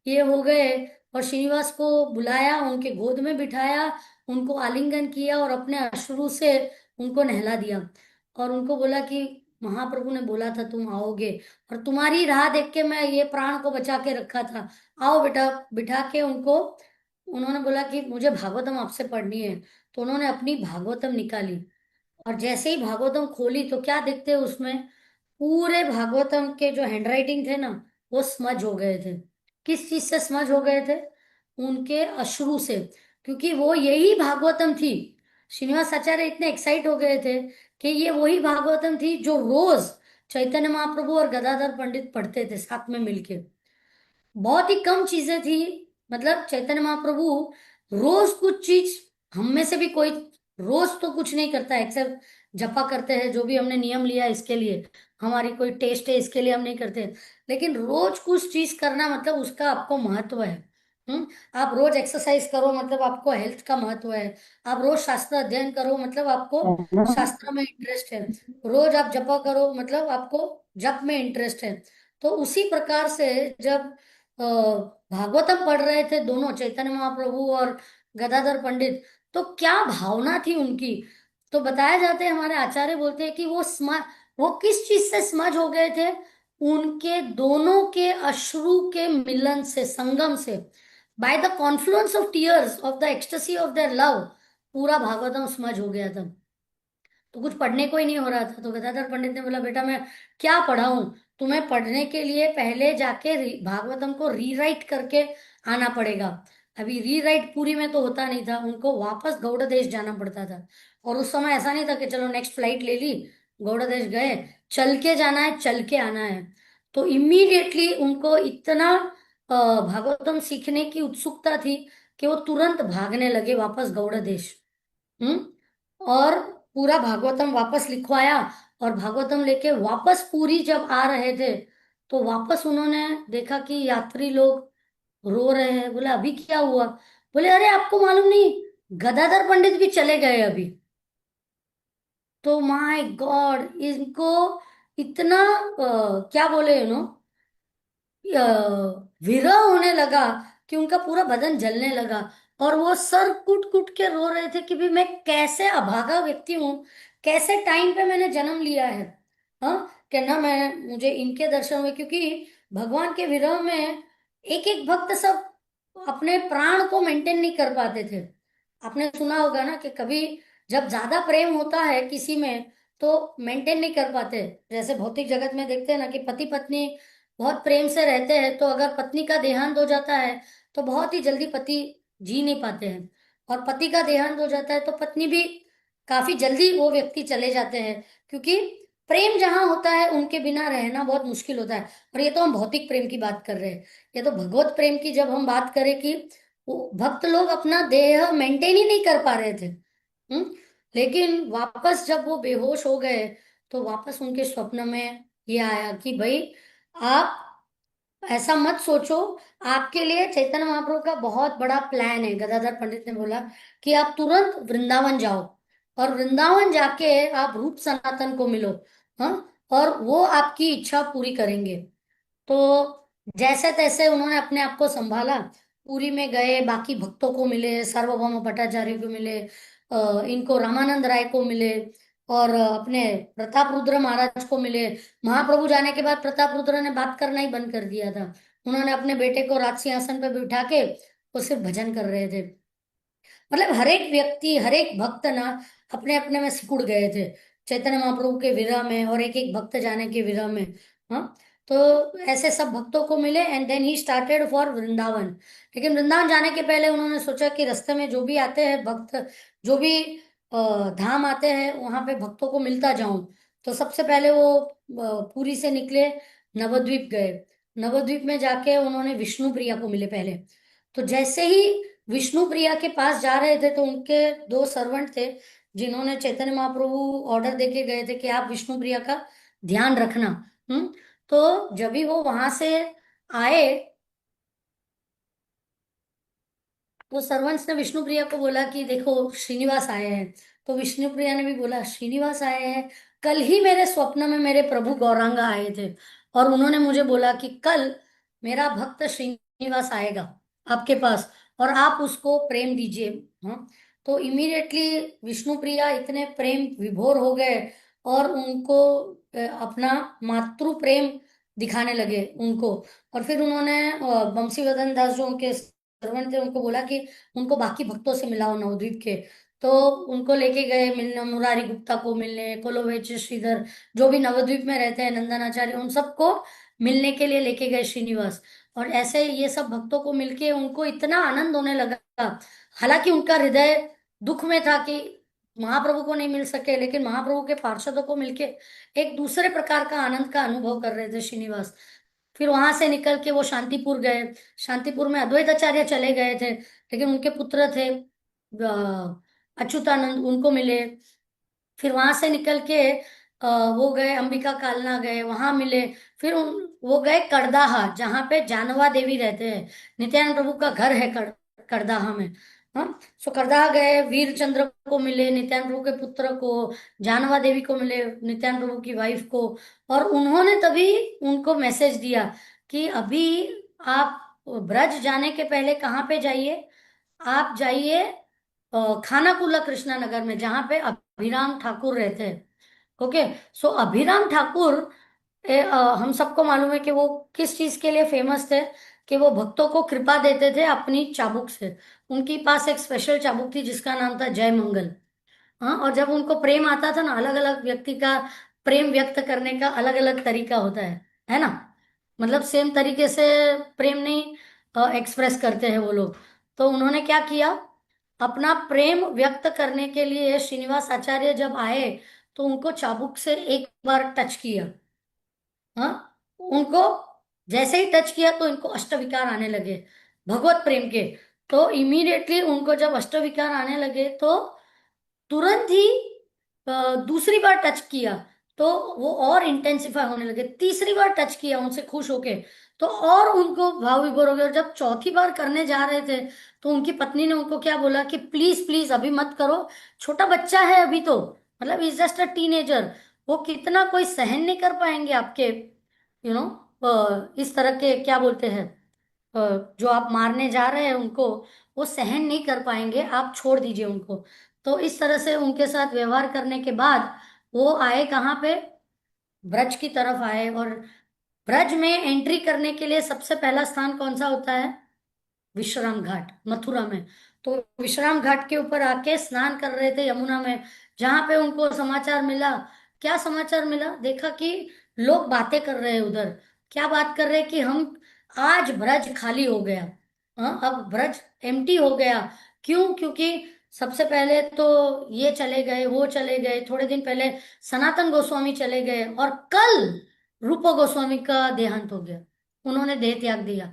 ये हो गए। और श्रीनिवास को बुलाया, उनके गोद में बिठाया, उनको आलिंगन किया और अपने अश्रु से उनको नहला दिया। और उनको बोला कि महाप्रभु ने बोला था तुम आओगे, और तुम्हारी राह देख के मैं ये प्राण को बचा के रखा था। आओ बेटा। बिठा के उनको उन्होंने बोला कि मुझे भागवतम आपसे पढ़नी है। तो उन्होंने अपनी भागवतम निकाली, और जैसे ही भागवतम खोली तो क्या देखते हैं उसमें, पूरे भागवतम के जो हैंडराइटिंग थे ना, वो स्मज हो गए थे। किस चीज से स्मज हो गए थे? उनके अश्रु से। क्योंकि वो यही भागवतम थी। श्रीनिवास आचार्य इतने एक्साइट हो गए थे कि ये वही भागवतम थी जो रोज चैतन्य महाप्रभु और गदाधर पंडित पढ़ते थे साथ में मिलके। बहुत ही कम चीजें थी। मतलब चैतन्य महाप्रभु रोज कुछ चीज, हम में से भी कोई रोज तो कुछ नहीं करता है एक्सेप्ट जपा करते हैं, जो भी हमने नियम लिया है इसके लिए, हमारी कोई टेस्ट है इसके लिए हम नहीं करते। लेकिन रोज कुछ चीज करना मतलब उसका आपको महत्व है। हम्म। आप रोज एक्सरसाइज करो मतलब आपको हेल्थ का महत्व है। आप रोज शास्त्र अध्ययन करो मतलब आपको शास्त्र में इंटरेस्ट है। रोज आप जपा करो मतलब आपको जप में इंटरेस्ट है। तो उसी प्रकार से जब अ, भागवतम पढ़ रहे थे दोनों, चैतन्य महाप्रभु और गदाधर पंडित, तो क्या भावना थी उनकी। तो बताया जाते हैं, हमारे आचार्य बोलते हैं कि वो किस चीज से स्मज हो गए थे? उनके दोनों के अश्रु के मिलन से, संगम से, by the Confluence of tears of the ecstasy of their love, पूरा भागवतम समझ हो गया था। तो कुछ पढ़ने को ही नहीं हो रहा था। तो गदाधर पंडित ने बोला, बेटा मैं क्या पढ़ाऊं, तुम्हें पढ़ने के लिए पहले जाके भागवतम को रीराइट करके आना पड़ेगा। अभी रीराइट पूरी में तो होता नहीं था, उनको वापस गौड़ देश जाना पड़ता था। और उस समय ऐसा नहीं था कि चलो नेक्स्ट फ्लाइट ले ली, गौड़ देश गए, चल के जाना है, चल के आना है। तो इमीडिएटली उनको इतना भागवतम सीखने की उत्सुकता थी कि वो तुरंत भागने लगे वापस गौड़ देश। और पूरा भागवतम वापस लिखवाया। और भागवतम लेके वापस पूरी जब आ रहे थे, तो वापस उन्होंने देखा कि यात्री लोग रो रहे हैं। बोले अभी क्या हुआ? बोले अरे आपको मालूम नहीं, गदाधर पंडित भी चले गए अभी। तो माय गॉड, इनको इतना क्या बोले विरह होने लगा कि उनका पूरा बदन जलने लगा। और वो सर कूट कूट के रो रहे थे कि भी मैं कैसे अभागा व्यक्ति हूं कैसे टाइम पे मैंने जन्म लिया है। हाँ, कि ना मैं मुझे इनके दर्शन हुए, क्योंकि भगवान के विरह में एक एक भक्त सब अपने प्राण को मेंटेन नहीं कर पाते थे। आपने सुना होगा ना कि कभी जब ज्यादा प्रेम होता है किसी में तो मेंटेन नहीं कर पाते। जैसे भौतिक जगत में देखते हैं ना कि पति पत्नी बहुत प्रेम से रहते हैं, तो अगर पत्नी का देहांत हो जाता है तो बहुत ही जल्दी पति जी नहीं पाते हैं, और पति का देहांत हो जाता है तो पत्नी भी काफी जल्दी वो व्यक्ति चले जाते हैं, क्योंकि प्रेम जहां होता है उनके बिना रहना बहुत मुश्किल होता है। और ये तो हम भौतिक प्रेम की बात कर रहे हैं। ये तो भगवत प्रेम की जब हम बात करें कि वो भक्त लोग अपना देह मेंटेन ही नहीं कर पा रहे थे। लेकिन वापस जब वो बेहोश हो गए तो वापस उनके स्वप्न में ये आया कि भाई आप ऐसा मत सोचो, आपके लिए चैतन्य महाप्रभु का बहुत बड़ा प्लान है। गदाधर पंडित ने बोला कि आप तुरंत वृंदावन जाओ, और वृंदावन जाके आप रूप सनातन को मिलो। हाँ, और वो आपकी इच्छा पूरी करेंगे। तो जैसे तैसे उन्होंने अपने आप को संभाला, पुरी में गए, बाकी भक्तों को मिले, सार्वभौम भट्टाचार्य को मिले, इनको रामानंद राय को मिले, और अपने प्रताप रुद्र महाराज को मिले। महाप्रभु जाने के बाद प्रताप रुद्र ने बात करना ही बंद कर दिया था। उन्होंने अपने बेटे को राज सिंहासन पर बिठा के वो सिर्फ भजन कर रहे थे। मतलब हर एक व्यक्ति, हर एक भक्त ना अपने अपने में सिकुड़ गए थे चैतन्य महाप्रभु के विरह में, और एक एक भक्त जाने के विरह में। हाँ, तो ऐसे सब भक्तों को मिले and then he started for Vrindavan. लेकिन वृंदावन जाने के पहले उन्होंने सोचा कि रास्ते में जो भी आते हैं भक्त, जो भी धाम आते हैं वहां पे भक्तों को मिलता जाऊं। तो सबसे पहले वो पुरी से निकले, नवद्वीप गए। नवद्वीप में जाके उन्होंने विष्णु प्रिया को मिले पहले। तो जैसे ही विष्णु प्रिया के पास जा रहे थे तो उनके दो सर्वेंट थे जिन्होंने चैतन्य महाप्रभु ऑर्डर देके गए थे कि आप विष्णु प्रिया का ध्यान रखना। तो जब भी वो वहां से आए तो सर्वेंट्स ने विष्णु प्रिया को बोला कि देखो श्रीनिवास आए हैं। तो विष्णु प्रिया ने भी बोला श्रीनिवास आए हैं, कल ही मेरे स्वप्न में मेरे प्रभु गौरांगा आए थे, और उन्होंने मुझे बोला कि कल मेरा भक्त श्रीनिवास आएगा आपके पास और आप उसको प्रेम दीजिए। हाँ, तो इमीडिएटली विष्णु प्रिया इतने प्रेम विभोर हो गए और उनको अपना मातृ प्रेम दिखाने लगे उनको। और फिर उन्होंने बंसीवदन दास जो उनके सर्वेंट थे उनको बोला कि उनको बाकी भक्तों से मिलाओ नवद्वीप के। तो उनको लेके गए मिलने, मुरारी गुप्ता को मिलने, कोलोवेच श्रीधर जो भी नवद्वीप में रहते हैं, नंदनाचार्य, उन सबको मिलने के लिए लेके गए श्रीनिवास। और ऐसे ये सब भक्तों को मिलके उनको इतना आनंद होने लगा। हालांकि उनका हृदय दुख में था कि महाप्रभु को नहीं मिल सके, लेकिन महाप्रभु के पार्षदों को मिलके एक दूसरे प्रकार का आनंद का अनुभव कर रहे थे श्रीनिवास। फिर वहां से निकल के वो शांतिपुर गए। शांतिपुर में अद्वैत आचार्य चले गए थे, लेकिन उनके पुत्र थे अच्युतानंद, उनको मिले। फिर वहां से निकल के वो गए अंबिका कालना गए, वहां मिले। फिर वो गए करदाहा जहाँ पे जानवा देवी रहते हैं। नित्यानंद प्रभु का घर है करदाहा में। हाँ, सो करदाहा गए, वीर चंद्र को मिले, नित्यानंद प्रभु के पुत्र को, जानवा देवी को मिले, नित्यानंद प्रभु की वाइफ को। और उन्होंने तभी उनको मैसेज दिया कि अभी आप ब्रज जाने के पहले कहाँ पे जाइए, आप जाइए खानाकुला कृष्णा नगर में जहाँ पे अभिराम ठाकुर रहते हैं। ओके, सो अभिराम ठाकुर हम सबको मालूम है कि वो किस चीज के लिए फेमस थे, कि वो भक्तों को कृपा देते थे अपनी चाबुक से। उनके पास एक स्पेशल चाबुक थी जिसका नाम था जय मंगल। हाँ, और जब उनको प्रेम आता था ना, अलग अलग व्यक्ति का प्रेम व्यक्त करने का अलग अलग तरीका होता है ना। मतलब सेम तरीके से प्रेम नहीं एक्सप्रेस करते हैं वो लोग। तो उन्होंने क्या किया, अपना प्रेम व्यक्त करने के लिए श्रीनिवास आचार्य जब आए तो उनको चाबुक से एक बार टच किया। हाँ, उनको जैसे ही टच किया तो इनको अष्टविकार आने लगे भगवत प्रेम के। तो इमीडिएटली उनको जब अष्टविकार आने लगे तो तुरंत ही दूसरी बार टच किया तो वो और इंटेंसिफाई होने लगे। तीसरी बार टच किया उनसे खुश होके तो और उनको भाव विभोर हो गया। और जब चौथी बार करने जा रहे थे तो उनकी पत्नी ने उनको क्या बोला कि प्लीज प्लीज अभी मत करो, छोटा बच्चा है अभी तो, मतलब इज जस्ट अ टीनेजर, वो कितना कोई सहन नहीं कर पाएंगे आपके इस तरह के क्या बोलते हैं जो आप मारने जा रहे हैं उनको, वो सहन नहीं कर पाएंगे, आप छोड़ दीजिए उनको। तो इस तरह से उनके साथ व्यवहार करने के बाद वो आए कहाँ पे, ब्रज की तरफ आए। और ब्रज में एंट्री करने के लिए सबसे पहला स्थान कौन सा होता है, विश्राम घाट, मथुरा में। तो विश्राम घाट के ऊपर आके स्नान कर रहे थे यमुना में, जहां पे उनको समाचार मिला। क्या समाचार मिला, देखा कि लोग बातें कर रहे हैं उधर। क्या बात कर रहे हैं कि हम आज ब्रज खाली हो गया। हाँ, अब ब्रज एम्प्टी हो गया। क्यों, क्योंकि सबसे पहले तो ये चले गए, वो चले गए, थोड़े दिन पहले सनातन गोस्वामी चले गए, और कल रूप गोस्वामी का देहांत हो गया, उन्होंने देह त्याग दिया।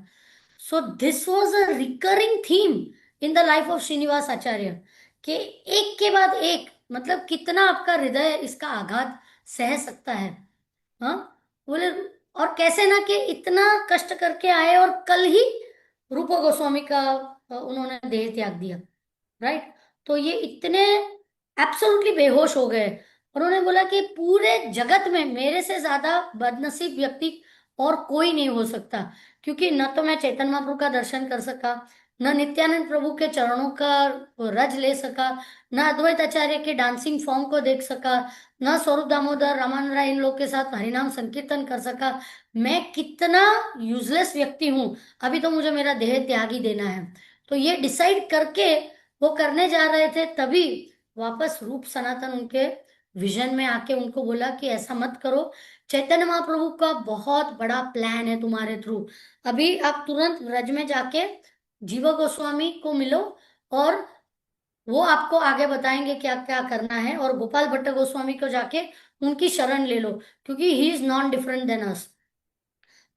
So this was a recurring theme in the life of Srinivas Acharya, कि एक के बाद एक, मतलब कितना आपका हृदय इसका आघात सह सकता है। हाँ, बोले, और कैसे ना कि इतना कष्ट करके आए और कल ही रूप गोस्वामी का उन्होंने देह त्याग दिया, राइट। तो ये इतने एब्सोल्युटली बेहोश हो गए। उन्होंने बोला कि पूरे जगत में मेरे से ज्यादा बदनसीब व्यक्ति और कोई नहीं हो सकता, क्योंकि न तो मैं चैतन्य महाप्रभु का दर्शन कर सका, न नित्यानंद प्रभु के चरणों का रज ले सका, न अद्वैत आचार्य के डांसिंग फॉर्म को देख सका, न स्वरूप दामोदर रामानंद राय इन लोग के साथ हरिनाम संकीर्तन कर सका। मैं कितना यूजलेस व्यक्ति हूं, अभी तो मुझे मेरा देह त्याग ही देना है। तो ये डिसाइड करके वो करने जा रहे थे, तभी वापस रूप सनातन उनके विजन में आके उनको बोला कि ऐसा मत करो, चैतन्य महाप्रभु का बहुत बड़ा प्लान है तुम्हारे थ्रू। अभी आप तुरंत ब्रज में जाके जीवा गोस्वामी को मिलो, और वो आपको आगे बताएंगे क्या क्या करना है। और गोपाल भट्ट गोस्वामी को जाके उनकी शरण ले लो, क्योंकि he is non different than us.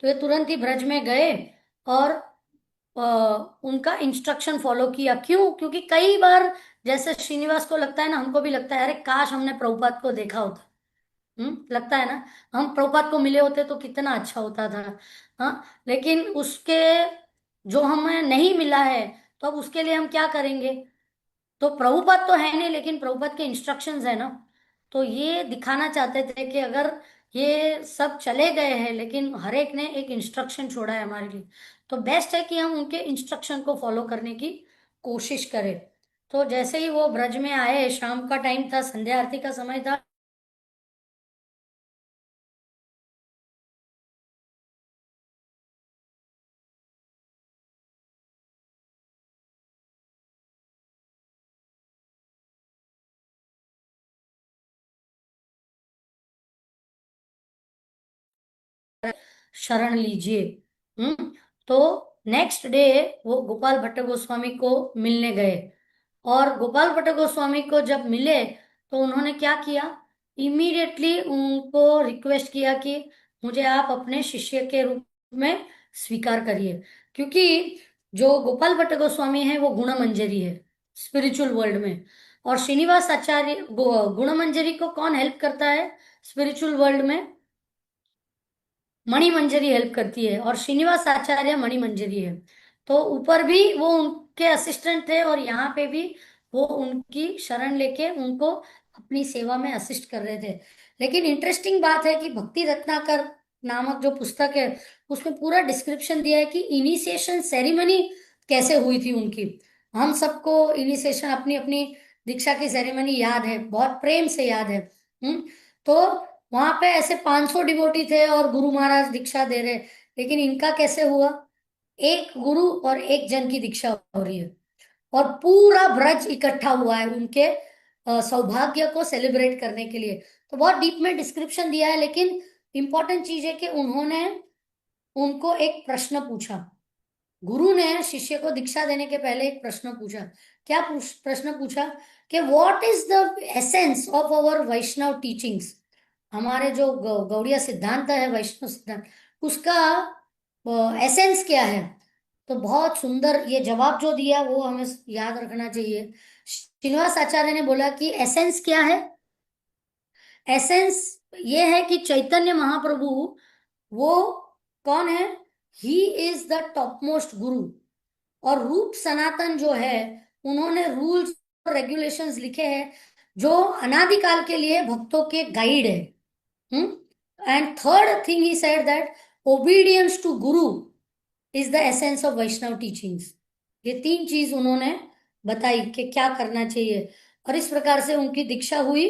तो ये तुरंत ही ब्रज में गए और अ, उनका इंस्ट्रक्शन फॉलो किया। क्यों, क्योंकि कई बार जैसे श्रीनिवास को लगता है ना, हमको भी लगता है, अरे काश हमने प्रभुपाद को देखा होता। लगता है ना, हम प्रभुपाद को मिले होते तो कितना अच्छा होता था। हाँ, लेकिन उसके जो हमें नहीं मिला है, तो अब उसके लिए हम क्या करेंगे। तो प्रभुपाद तो है नहीं, लेकिन प्रभुपाद के इंस्ट्रक्शंस है ना। तो ये दिखाना चाहते थे कि अगर ये सब चले गए हैं, लेकिन हर एक ने एक इंस्ट्रक्शन छोड़ा है हमारे लिए, तो बेस्ट है कि हम उनके इंस्ट्रक्शन को फॉलो करने की कोशिश करें। तो जैसे ही वो ब्रज में आए, शाम का टाइम था, संध्या आरती का समय था। शरण लीजिए। तो नेक्स्ट डे वो गोपाल भट्ट गोस्वामी को मिलने गए। और गोपाल भट्ट गोस्वामी को जब मिले, तो उन्होंने क्या किया, इमीडिएटली उनको रिक्वेस्ट किया कि मुझे आप अपने शिष्य के रूप में स्वीकार करिए। क्योंकि जो गोपाल भट्ट गोस्वामी है वो गुणमंजरी है स्पिरिचुअल वर्ल्ड में। और श्रीनिवास आचार्य गुणमंजरी को कौन हेल्प करता है स्पिरिचुअल वर्ल्ड में, मणिमंजरी हेल्प करती है, और श्रीनिवास आचार्य मणिमंजरी है। तो ऊपर भी वो उनके असिस्टेंट थे, और यहाँ पे भी वो उनकी शरण लेके उनको अपनी सेवा में असिस्ट कर रहे थे। लेकिन इंटरेस्टिंग बात है कि भक्ति रत्नाकर नामक जो पुस्तक है, उसमें पूरा डिस्क्रिप्शन दिया है कि इनिशिएशन सेरेमनी कैसे हुई थी उनकी। हम सबको इनिशिएशन, अपनी अपनी दीक्षा की सेरेमनी याद है, बहुत प्रेम से याद है। तो वहां पे ऐसे 500 डिवोटी थे और गुरु महाराज दीक्षा दे रहे, लेकिन इनका कैसे हुआ, एक गुरु और एक जन की दीक्षा हो रही है, और पूरा ब्रज इकट्ठा हुआ है उनके सौभाग्य को सेलिब्रेट करने के लिए। तो बहुत डीप में डिस्क्रिप्शन दिया है, लेकिन इंपॉर्टेंट चीज है कि उन्होंने उनको एक प्रश्न पूछा। गुरु ने शिष्य को दीक्षा देने के पहले एक प्रश्न पूछा। क्या प्रश्न पूछा, कि what is the essence of our Vaishnava teachings, हमारे जो गौड़िया सिद्धांत है, वैष्णव सिद्धांत, उसका एसेंस क्या है। तो बहुत सुंदर ये जवाब जो दिया वो हमें याद रखना चाहिए। श्रीनिवास आचार्य ने बोला कि एसेंस क्या है, एसेंस ये है कि चैतन्य महाप्रभु वो कौन है, ही इज द टॉप मोस्ट गुरु। और रूप सनातन जो है, उन्होंने रूल्स और रेगुलेशंस लिखे हैं जो अनादिकाल के लिए भक्तों के गाइड है। And third thing he said that obedience to guru is the essence of Vaishnava teachings. ये तीन चीज उन्होंने बताई कि क्या करना चाहिए। और इस प्रकार से उनकी दीक्षा हुई।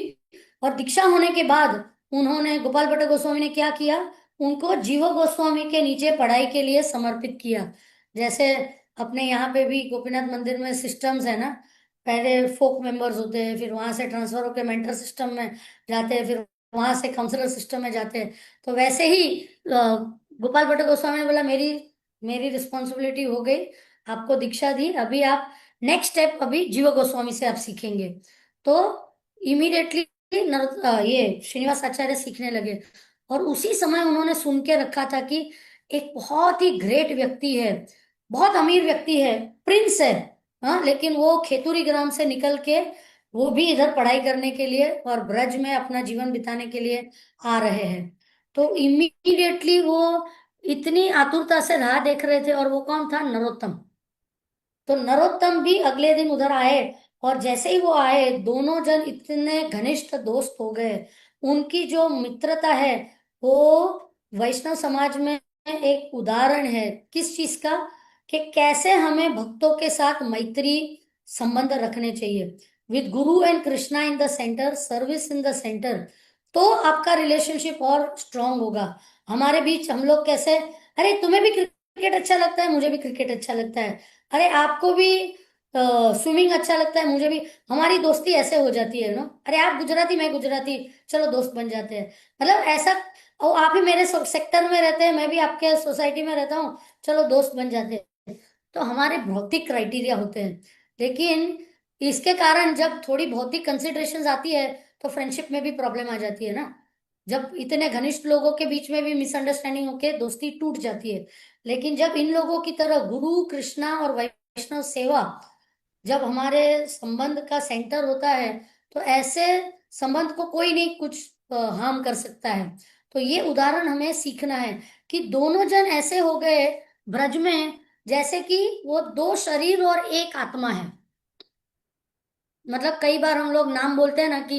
और दीक्षा होने के बाद उन्होंने, गोपाल भट्ट गोस्वामी ने क्या किया, उनको जीव गोस्वामी के नीचे पढ़ाई के लिए समर्पित किया। जैसे अपने यहाँ पे भी गोपीनाथ मंदिर में सिस्टम्स है ना, पहले फोक मेंबर्स होते हैं, फिर वहां से ट्रांसफर होकर मेंटर सिस्टम में जाते हैं, फिर वहां से काउंसलर सिस्टम में जाते हैं। तो वैसे ही गोपाल भट्ट गोस्वामी ने बोला, मेरी मेरी रिस्पॉन्सिबिलिटी हो गई, आपको दीक्षा दी, अभी आप नेक्स्ट स्टेप अभी जीव गोस्वामी से आप सीखेंगे। तो इमीडिएटली ये श्रीनिवास आचार्य सीखने लगे। और उसी समय उन्होंने सुन के रखा था कि एक बहुत ही ग्रेट व्यक्ति है, बहुत अमीर व्यक्ति है, प्रिंस है, हाँ, लेकिन वो खेतुरी ग्राम से निकल के वो भी इधर पढ़ाई करने के लिए और ब्रज में अपना जीवन बिताने के लिए आ रहे हैं। तो इमीडिएटली वो इतनी आतुरता से राह देख रहे थे। और वो कौन था, नरोत्तम। तो नरोत्तम भी अगले दिन उधर आए। और जैसे ही वो आए, दोनों जन इतने घनिष्ठ दोस्त हो गए। उनकी जो मित्रता है वो वैष्णव समाज में एक उदाहरण है, किस चीज का, कि कैसे हमें भक्तों के साथ मैत्री संबंध रखने चाहिए, with Guru and Krishna in the centre, service in the centre. तो आपका रिलेशनशिप और स्ट्रांग होगा। हमारे बीच हम लोग कैसे, अरे तुम्हें भी क्रिकेट अच्छा लगता है, मुझे भी क्रिकेट अच्छा लगता है, अरे आपको भी स्विमिंग अच्छा लगता है, मुझे भी, हमारी दोस्ती ऐसे हो जाती है ना, अरे आप गुजराती मैं गुजराती, चलो दोस्त बन जाते हैं। मतलब ऐसा, और आप ही मेरे सेक्टर में रहते हैं, मैं भी आपके सोसाइटी में रहता हूँ, चलो दोस्त बन जाते हैं। तो हमारे भौतिक क्राइटेरिया होते हैं। लेकिन इसके कारण जब थोड़ी भौतिक कंसिडरेशंस आती है तो फ्रेंडशिप में भी प्रॉब्लम आ जाती है ना। जब इतने घनिष्ठ लोगों के बीच में भी मिसअंडरस्टैंडिंग होके दोस्ती टूट जाती है। लेकिन जब इन लोगों की तरह गुरु कृष्णा और वैष्णव सेवा जब हमारे संबंध का सेंटर होता है, तो ऐसे संबंध को कोई नहीं कुछ हार्म कर सकता है। तो ये उदाहरण हमें सीखना है कि दोनों जन ऐसे हो गए ब्रज में, जैसे कि वो दो शरीर और एक आत्मा है। मतलब कई बार हम लोग नाम बोलते हैं ना कि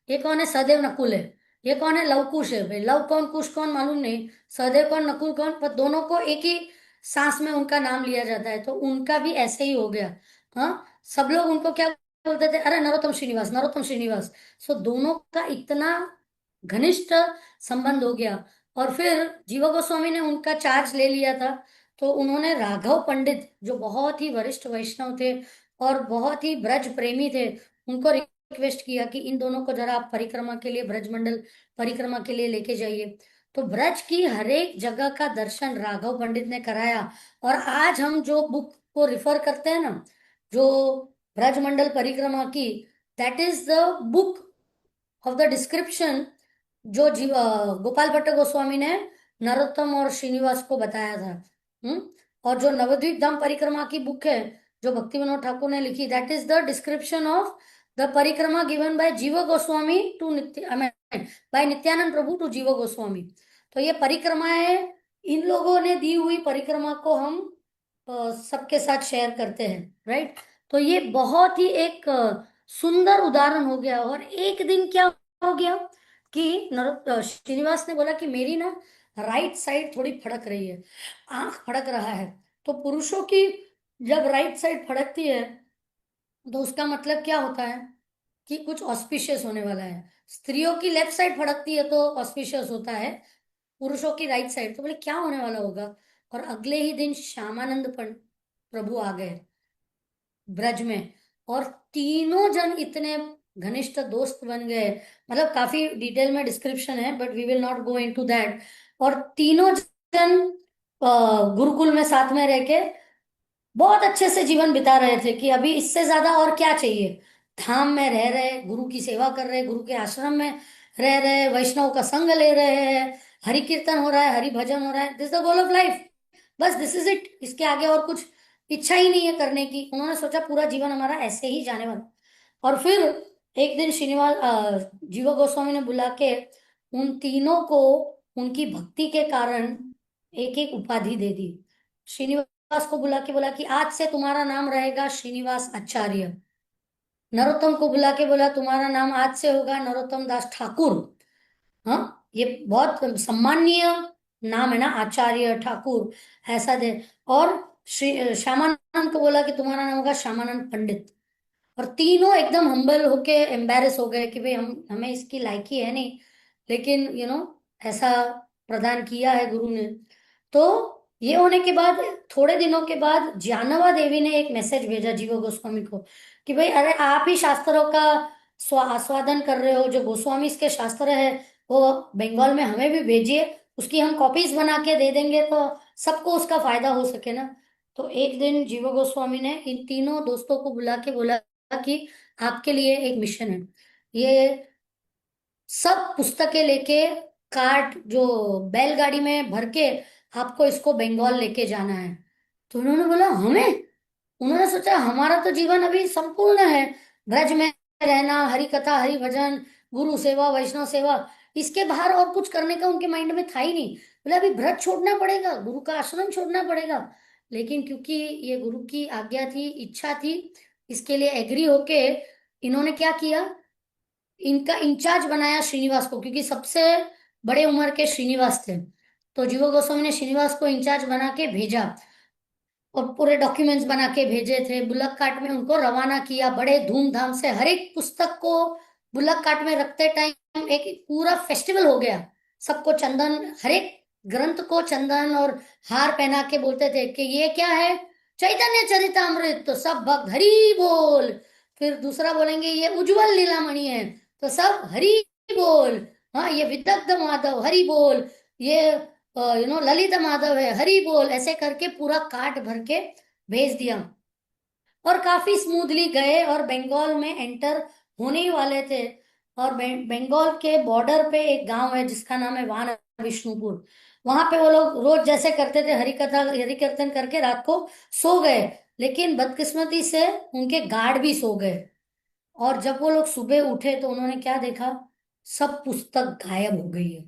ये कौन है, सहदेव नकुल है, ये कौन है, लव कुश है। भाई लव कौन कुश कौन मालूम नहीं, सहदेव कौन नकुल कौन, पर दोनों को एक ही सांस में उनका नाम लिया जाता है। तो उनका भी ऐसे ही हो गया। हाँ, सब लोग उनको क्या बोलते थे, अरे नरोत्तम श्रीनिवास, नरोत्तम श्रीनिवास। सो दोनों का इतना घनिष्ठ संबंध हो गया। और फिर जीवा गोस्वामी ने उनका चार्ज ले लिया था। तो उन्होंने राघव पंडित, जो बहुत ही वरिष्ठ वैष्णव थे और बहुत ही ब्रज प्रेमी थे, उनको रिक्वेस्ट किया कि इन दोनों को जरा आप परिक्रमा के लिए, ब्रज मंडल परिक्रमा के लिए लेके जाइए। तो ब्रज की हर एक जगह का दर्शन राघव पंडित ने कराया। और आज हम जो बुक को रिफर करते हैं ना, जो ब्रज मंडल परिक्रमा की, that is the book of the description जो गोपाल भट्ट गोस्वामी ने नरोत्तम और श्रीनिवास को बताया था। और जो नवद्वीप धाम परिक्रमा की बुक है, जो भक्ति विनोद ठाकुर ने लिखी, that is the description of the परिक्रमा गिवन बाय जीव गोस्वामी टू नित्य, बाय नित्यानंद प्रभु टू जीव गोस्वामी। तो ये परिक्रमा है, इन लोगों ने दी हुई परिक्रमा को हम सबके साथ शेयर करते हैं, राइट। तो ये बहुत ही एक सुंदर उदाहरण हो गया। और एक दिन क्या हो गया कि श्रीनिवास ने बोला कि मेरी ना राइट साइड थोड़ी फड़क रही है, आंख फड़क रहा है। तो पुरुषों की जब राइट साइड फड़कती है तो उसका मतलब क्या होता है कि कुछ ऑस्पिशियस होने वाला है। स्त्रियों की लेफ्ट साइड फड़कती है तो ऑस्पिशियस होता है, पुरुषों की राइट साइड। तो बोले क्या होने वाला होगा। और अगले ही दिन श्यामानंद प्रभु आ गए ब्रज में। और तीनों जन इतने घनिष्ठ दोस्त बन गए। मतलब काफी डिटेल में डिस्क्रिप्शन है, but we will not go into that. और तीनों जन गुरुकुल में साथ में रह के बहुत अच्छे से जीवन बिता रहे थे कि अभी इससे ज्यादा और क्या चाहिए। धाम में रह रहे, गुरु की सेवा कर रहे, गुरु के आश्रम में रह रहे, वैष्णव का संग ले रहे हैं, हरि कीर्तन हो रहा है, हरि भजन हो रहा है, this the goal of life. बस दिस इज इट, इसके आगे और कुछ इच्छा ही नहीं है करने की। उन्होंने सोचा पूरा जीवन हमारा ऐसे ही जाने वाला। और फिर एक दिन श्रीनिवास जीवा गोस्वामी ने बुला के उन तीनों को उनकी भक्ति के कारण एक एक उपाधि दे दी। श्रीनिवास को बुला के बोला कि आज से तुम्हारा नाम रहेगा श्रीनिवास आचार्य। नरोत्तम को बुला के बोला तुम्हारा नाम आज से होगा नरोत्तम दास ठाकुर। हाँ, ये बहुत सम्माननीय नाम है ना, आचार्य ठाकुर, ऐसा दे। और श्री श्यामानंद को बोला कि तुम्हारा नाम होगा श्यामानंद पंडित। और तीनों एकदम हम्बल होके एम्बेरस हो गए कि भाई हम हमें इसकी लायकी है नहीं, लेकिन ऐसा प्रदान किया है गुरु ने। तो ये होने के बाद थोड़े दिनों के बाद जानवा देवी ने एक मैसेज भेजा जीवा गोस्वामी को कि भाई अरे आप ही शास्त्रों का आस्वादन कर रहे हो, जो गोस्वामी के शास्त्र है वो बंगाल में हमें भी भेजिए, उसकी हम कॉपीज बना के दे देंगे तो सबको उसका फायदा हो सके ना। तो एक दिन जीवा गोस्वामी ने इन तीनों दोस्तों को बुला के बोला कि आपके लिए एक मिशन है, ये सब पुस्तकें लेके कार्ट जो बैलगाड़ी में भर के आपको इसको बंगाल लेके जाना है। तो उन्होंने बोला हमें, उन्होंने सोचा हमारा तो जीवन अभी संपूर्ण है, ब्रज में रहना, हरि कथा, हरि भजन, गुरु सेवा, वैष्णव सेवा, इसके बाहर और कुछ करने का उनके माइंड में था ही नहीं। बोले अभी ब्रज छोड़ना पड़ेगा, गुरु का आश्रम छोड़ना पड़ेगा। लेकिन क्योंकि ये गुरु की आज्ञा थी, इच्छा थी, इसके लिए एग्री होके इन्होंने क्या किया, इनका इंचार्ज बनाया श्रीनिवास को, क्योंकि सबसे बड़े उम्र के श्रीनिवास थे। तो जीवा गोस्वामी ने श्रीनिवास को इंचार्ज बना के भेजा और पूरे डॉक्यूमेंट्स बना के भेजे थे। बुलक कार्ट में उनको रवाना किया बड़े धूमधाम से। हर एक पुस्तक को बुलक कार्ट में रखते टाइम एक पूरा फेस्टिवल हो गया। सबको चंदन, हर एक ग्रंथ को चंदन और हार पहना के बोलते थे कि ये क्या है, चैतन्य चरितामृत, तो सब भक्त हरि बोल। फिर दूसरा बोलेंगे ये उज्जवल लीलामणि है, तो सब हरि बोल। हाँ, ये विदग्ध माधव हरि बोल, ये ललित माधव है हरि बोल, ऐसे करके पूरा कार्ट भर के भेज दिया। और काफी स्मूथली गए और बंगाल में एंटर होने ही वाले थे। और बंगाल के बॉर्डर पे एक गांव है जिसका नाम है वान विष्णुपुर। वहां पे वो लोग रोज जैसे करते थे, हरि कथा हरि कीर्तन करके रात को सो गए। लेकिन बदकिस्मती से उनके गार्ड भी सो गए। और जब वो लोग सुबह उठे तो उन्होंने क्या देखा, सब पुस्तक गायब हो गई है।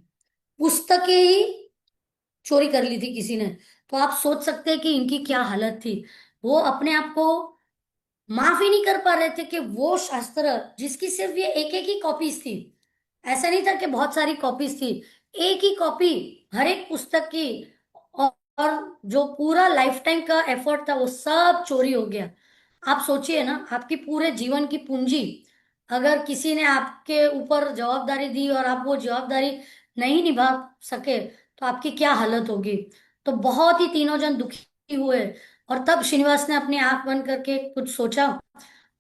पुस्तकें ही चोरी कर ली थी किसी ने। तो आप सोच सकते हैं कि इनकी क्या हालत थी। वो अपने आप को माफ ही नहीं कर पा रहे थे कि वो शास्त्र जिसकी सिर्फ ये एक एक ही कॉपीज थी, ऐसा नहीं था कि बहुत सारी कॉपीज थी, एक ही कॉपी हर एक पुस्तक की। और जो पूरा लाइफ टाइम का एफर्ट था वो सब चोरी हो गया। आप सोचिए ना, आपकी पूरे जीवन की पूंजी अगर किसी ने आपके ऊपर जवाबदारी दी और आप वो जवाबदारी नहीं निभा सके तो आपकी क्या हालत होगी। तो बहुत ही तीनों जन दुखी हुए। और तब श्रीनिवास ने अपनी आंख बंद करके कुछ सोचा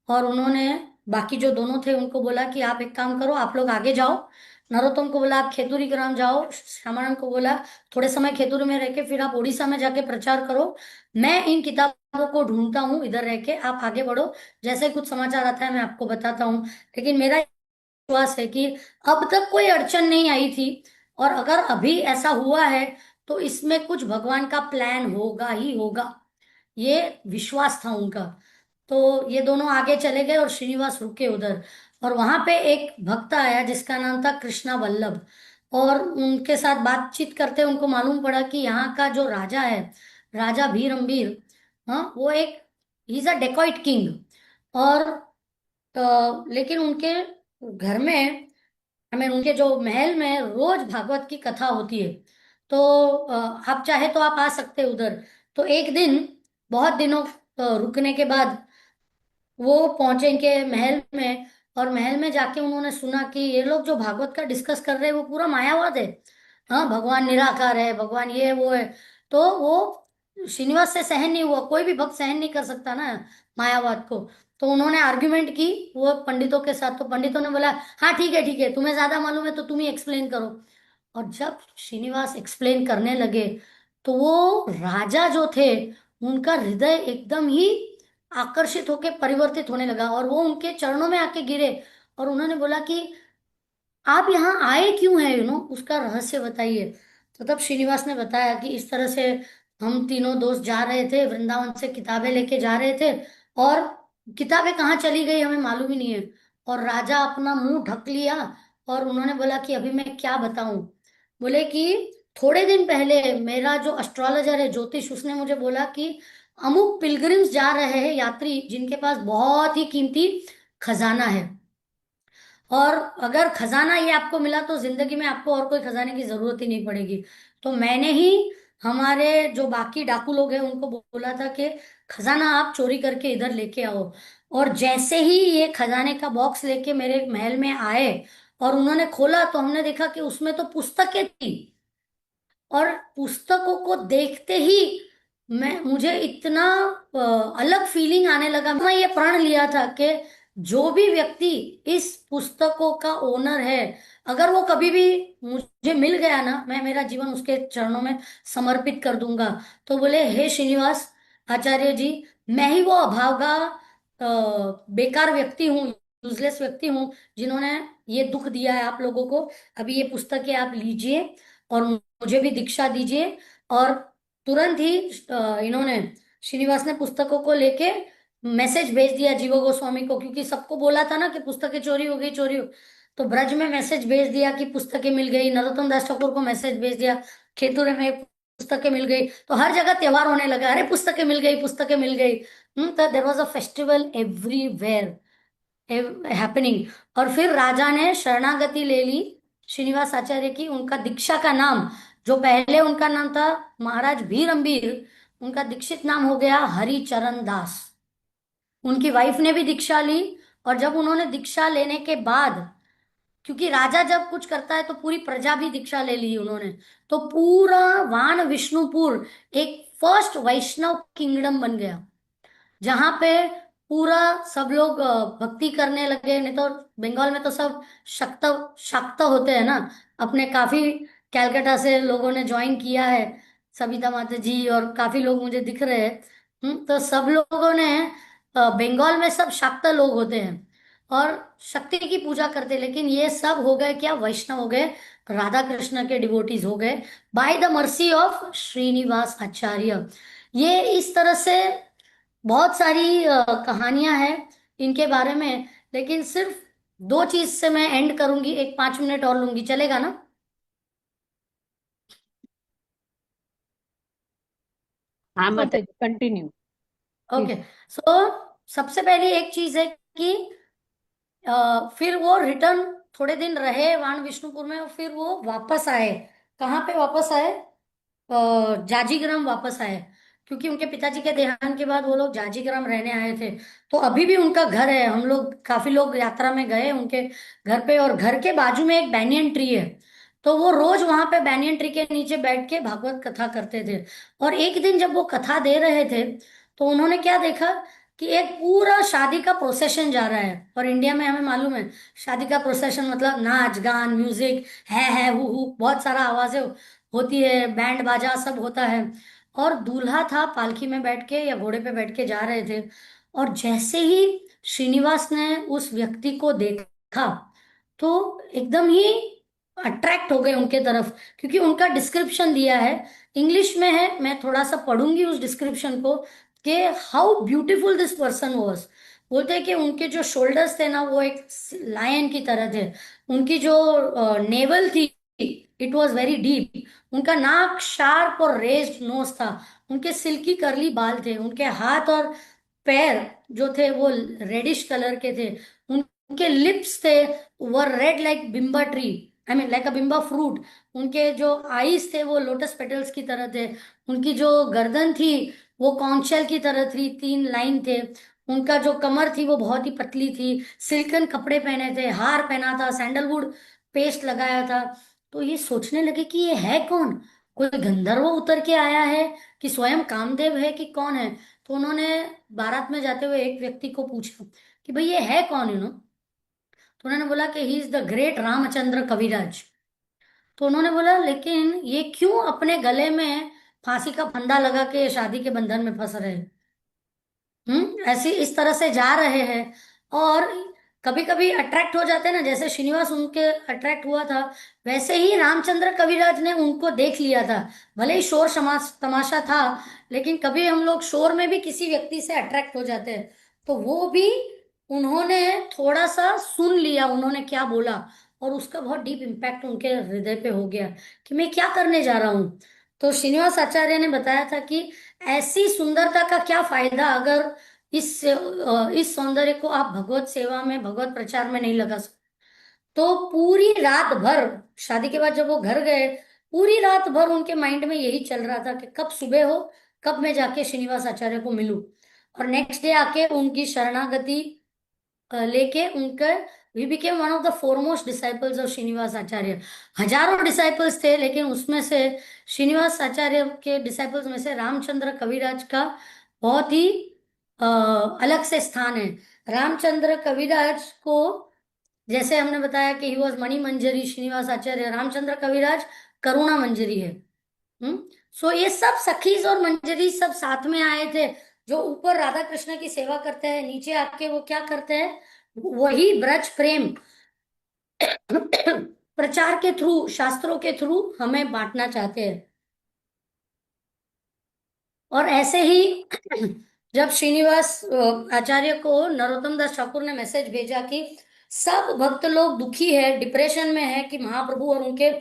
और उन्होंने बाकी जो दोनों थे उनको बोला कि आप एक काम करो, आप लोग आगे जाओ। नरोत्तम को बोला आप खेतुरी ग्राम जाओ, श्यामानंद को बोला थोड़े समय खेतुरी में रह के फिर आप उड़ीसा में जाके प्रचार करो, मैं इन किताबों को ढूंढता हूँ, इधर रह के आप आगे बढ़ो, जैसे कुछ समाचार आता है मैं आपको बताता हूँ। लेकिन मेरा विश्वास है कि अब तक कोई अड़चन नहीं आई थी, और अगर अभी ऐसा हुआ है तो इसमें कुछ भगवान का प्लान होगा ही होगा, ये विश्वास था उनका। तो ये दोनों आगे चले गए और श्रीनिवास रुके उधर। और वहां पे एक भक्त आया जिसका नाम था कृष्णा वल्लभ। और उनके साथ बातचीत करते उनको मालूम पड़ा कि यहाँ का जो राजा है, राजा भीरमबीर, हाँ वो एक he is a dacoit king. और लेकिन उनके घर में, आई मीन उनके जो महल में रोज भागवत की कथा होती है। तो आप चाहे तो आप आ सकते हैं उधर। तो एक दिन बहुत दिनों रुकने के बाद वो पहुंचे इनके महल में। और महल में जाके उन्होंने सुना कि ये लोग जो भागवत का डिस्कस कर रहे हैं वो पूरा मायावाद है। हाँ, भगवान निराकार है, भगवान ये वो है। तो वो श्रीनिवास से सहन नहीं हुआ, कोई भी भक्त सहन नहीं कर सकता ना मायावाद को। तो उन्होंने आर्ग्यूमेंट की वो पंडितों के साथ। तो पंडितों ने बोला हाँ ठीक है, तुम्हें ज्यादा मालूम है तो तुम ही एक्सप्लेन करो। और जब श्रीनिवास एक्सप्लेन करने लगे तो वो राजा जो थे उनका हृदय एकदम ही आकर्षित होकर परिवर्तित होने लगा और वो उनके चरणों में आके गिरे। और उन्होंने बोला कि आप यहाँ आए क्यों हैं, उसका रहस्य बताइए। तो तब श्रीनिवास ने बताया कि इस तरह से हम तीनों दोस्त जा रहे थे वृंदावन से, किताबें लेके जा रहे थे और किताबें कहाँ चली गई हमें मालूम ही नहीं है। और राजा अपना मुंह ढक लिया और उन्होंने बोला कि अभी मैं क्या बताऊं। बोले कि थोड़े दिन पहले मेरा जो एस्ट्रोलॉजर है, ज्योतिष, उसने मुझे बोला कि अमुक पिलग्रिम्स जा रहे हैं यात्री जिनके पास बहुत ही कीमती खजाना है, और अगर खजाना ये आपको मिला तो जिंदगी में आपको और कोई खजाने की जरूरत ही नहीं पड़ेगी। तो मैंने ही हमारे जो बाकी डाकू लोग हैं उनको बोला था कि खजाना आप चोरी करके इधर लेके आओ। और जैसे ही ये खजाने का बॉक्स लेके मेरे महल में आए और उन्होंने खोला, तो हमने देखा कि उसमें तो पुस्तकें थी। और पुस्तकों को देखते ही मैं मुझे इतना अलग फीलिंग आने लगा। मैं ये प्रण लिया था कि जो भी व्यक्ति इस पुस्तकों का ओनर है, अगर वो कभी भी मुझे मिल गया ना, मैं मेरा जीवन उसके चरणों में समर्पित कर दूंगा। तो बोले, हे श्रीनिवास आचार्य जी, मैं ही वो अभागा बेकार व्यक्ति हूँ, यूजलेस व्यक्ति हूँ, जिन्होंने ये दुख दिया है आप लोगों को। अभी ये पुस्तकें आप लीजिए और मुझे भी दीक्षा दीजिए। और तुरंत ही इन्होंने, श्रीनिवास ने पुस्तकों को लेके मैसेज भेज दिया जीव गोस्वामी को, क्योंकि सबको बोला था ना कि पुस्तकें चोरी हो गई, चोरी हो। तो ब्रज में मैसेज भेज दिया कि पुस्तकें मिल गई, नरोत्तम दास ठाकुर को मैसेज भेज दिया, खेतुरे में पुस्तकें मिल गई। तो हर जगह त्योहार होने लगा, अरे पुस्तकें मिल गई, पुस्तकें मिल गई। तो there was a festival everywhere happening. और फिर राजा ने शरणागति ले ली श्रीनिवास आचार्य की। उनका दीक्षा का नाम, जो पहले उनका नाम था महाराज भीर अम्बीर, उनका दीक्षित नाम हो गया हरिचरण दास। उनकी वाइफ ने भी दीक्षा ली। और जब उन्होंने दीक्षा लेने के बाद, क्योंकि राजा जब कुछ करता है तो पूरी प्रजा भी दीक्षा ले ली उन्होंने, तो पूरा वान विष्णुपुर एक फर्स्ट वैष्णव किंगडम बन गया, जहां पे पूरा सब लोग भक्ति करने लगे। नहीं तो बंगाल में तो सब शक्त शाक्त होते हैं ना अपने। काफी कैलकाटा से लोगों ने ज्वाइन किया है, सविता माता जी और काफी लोग मुझे दिख रहे हैं। तो सब लोगों ने बंगाल में सब शाक्त लोग होते हैं और शक्ति की पूजा करते हैं। लेकिन ये सब हो गए क्या, वैष्णव हो गए, राधा कृष्ण के डिवोटीज हो गए, by the mercy of Srinivas Acharya. ये इस तरह से बहुत सारी कहानियां हैं इनके बारे में। लेकिन सिर्फ दो चीज से मैं एंड करूंगी, एक 5 मिनट और लूंगी, चलेगा ना?
हाँ
तो
माता जी, कंटिन्यू
ओके।
प्लीज।
सो सबसे पहली एक चीज है कि फिर वो रिटर्न थोड़े दिन रहे वाण विष्णुपुर में, और फिर वो वापस आए। कहाँ पे वापस आए? जाजीग्राम वापस आए, क्योंकि उनके पिताजी के देहांत के बाद वो लोग जाजीग्राम रहने आए थे। तो अभी भी उनका घर है, हम लोग काफी लोग यात्रा में गए उनके घर पे, और घर के बाजू में एक बैनियन ट्री है। तो वो रोज वहां पे बैनियन ट्री के नीचे बैठ के भागवत कथा करते थे। और एक दिन जब वो कथा दे रहे थे, तो उन्होंने क्या देखा कि एक पूरा शादी का प्रोसेशन जा रहा है। और इंडिया में हमें मालूम है, शादी का प्रोसेशन मतलब नाच गान म्यूजिक है हु बहुत सारा आवाजें होती है, बैंड बाजा सब होता है। और दूल्हा था पालकी में बैठ के या घोड़े पे बैठ के जा रहे थे। और जैसे ही श्रीनिवास ने उस व्यक्ति को देखा, तो एकदम ही अट्रैक्ट हो गए उनके तरफ, क्योंकि उनका डिस्क्रिप्शन दिया है, इंग्लिश में है, मैं थोड़ा सा पढ़ूंगी उस डिस्क्रिप्शन को, कि how beautiful this person was. बोलते हैं कि उनके जो शोल्डर्स थे ना, वो एक लायन की तरह थे। उनकी जो नेवल थी, इट वॉज वेरी डीप। उनका नाक शार्प और रेज्ड नोज था। उनके सिल्की करली बाल थे। उनके हाथ और पैर जो थे वो रेडिश कलर के थे। उनके लिप्स थे, were red like bimba tree, I mean like a bimba fruit. उनके जो आईज थे वो लोटस पेटल्स की तरह थे। उनकी जो गर्दन थी वो कॉन्चल की तरह थी, 3 लाइन थे। उनका जो कमर थी वो बहुत ही पतली थी। सिल्कन कपड़े पहने थे, हार पहना था, सैंडलवुड पेस्ट लगाया था। तो ये सोचने लगे कि ये है कौन, कोई गंधर्व उतर के आया है कि स्वयं कामदेव है कि कौन है। तो उन्होंने बारात में जाते हुए एक व्यक्ति को पूछा कि भाई ये है कौन, तो उन्होंने बोला कि he is the great Ramachandra Kaviraj. तो उन्होंने बोला, लेकिन ये क्यों अपने गले में फांसी का फंदा लगा के शादी के बंधन में फंस रहे हैं? ऐसे इस तरह से जा रहे हैं। और कभी कभी अट्रैक्ट हो जाते हैं ना, जैसे श्रीनिवास उनके अट्रैक्ट हुआ था, वैसे ही रामचंद्र कविराज ने उनको देख लिया था। भले ही शोर तमाशा था, लेकिन कभी हम लोग शोर में भी किसी व्यक्ति से अट्रैक्ट हो जाते हैं। तो वो भी उन्होंने थोड़ा सा सुन लिया उन्होंने क्या बोला, और उसका बहुत डीप इम्पैक्ट उनके हृदय पे हो गया कि मैं क्या करने जा रहा हूँ। तो श्रीनिवास आचार्य ने बताया था कि ऐसी सुंदरता का क्या फायदा अगर इस सौंदर्य को आप भगवत सेवा में, भगवत प्रचार में नहीं लगा सकते। तो पूरी रात भर, शादी के बाद जब वो घर गए, पूरी रात भर उनके माइंड में यही चल रहा था कि कब सुबह हो, कब मैं जाके श्रीनिवास आचार्य को मिलूं। और नेक्स्ट डे आके उनकी शरणागति लेके उनका we became one of the foremost disciples of Srinivas Acharya. हजारों डिसाइपल्स थे, लेकिन उसमें से श्रीनिवास आचार्य के डिसाइपल्स में से रामचंद्र कविराज का बहुत ही अलग से स्थान है। रामचंद्र कविराज को जैसे हमने बताया कि ही वॉज मणि मंजरी, श्रीनिवास आचार्य, रामचंद्र कविराज करुणा मंजरी है। सो ये सब सखीज और मंजरी सब साथ में आए थे, जो ऊपर राधा कृष्ण की सेवा करते हैं, नीचे आके वो क्या करते हैं, वही ब्रज प्रेम प्रचार के थ्रू, शास्त्रों के थ्रू हमें बांटना चाहते हैं। और ऐसे ही जब श्रीनिवास आचार्य को नरोत्तम दास ठाकुर ने मैसेज भेजा कि सब भक्त लोग दुखी है, डिप्रेशन में है, कि महाप्रभु और उनके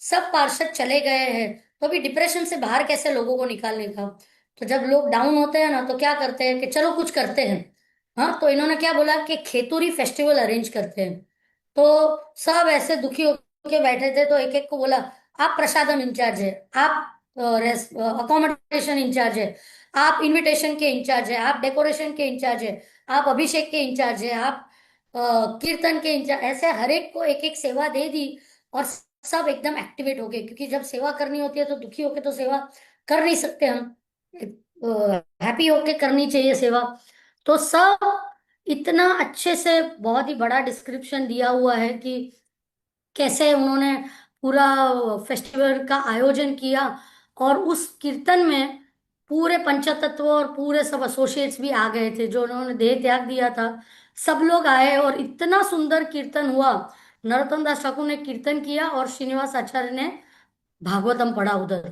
सब पार्षद चले गए हैं, तो अभी डिप्रेशन से बाहर कैसे लोगों को निकालने का। तो जब लोग डाउन होते हैं ना, तो क्या करते हैं कि चलो कुछ करते हैं। हाँ, तो इन्होंने क्या बोला कि खेतूरी फेस्टिवल अरेंज करते हैं। तो सब ऐसे दुखी होके बैठे थे, तो एक एक को बोला आप प्रसादम इंचार्ज है, आप अकोमोडेशन इंचार्ज है, आप इनविटेशन के इंचार्ज है, आप डेकोरेशन के इंचार्ज है, आप अभिषेक के इंचार्ज है, आप कीर्तन के इंचार्ज, ऐसे हर एक को एक एक सेवा दे दी। और सब एकदम एक्टिवेट हो गए, क्योंकि जब सेवा करनी होती है तो दुखी होके तो सेवा कर नहीं सकते हम, हैप्पी होके करनी चाहिए सेवा। तो सब इतना अच्छे से बहुत ही बड़ा डिस्क्रिप्शन दिया हुआ है कि कैसे उन्होंने पूरा फेस्टिवल का आयोजन किया। और उस कीर्तन में पूरे पंचतत्व और पूरे सब एसोसिएट्स भी आ गए थे, जो उन्होंने देह त्याग दिया था। सब लोग आए और इतना सुंदर कीर्तन हुआ। नरोत्तम दास ठाकुर ने कीर्तन किया और श्रीनिवास आचार्य ने भागवतम पढ़ा उधर।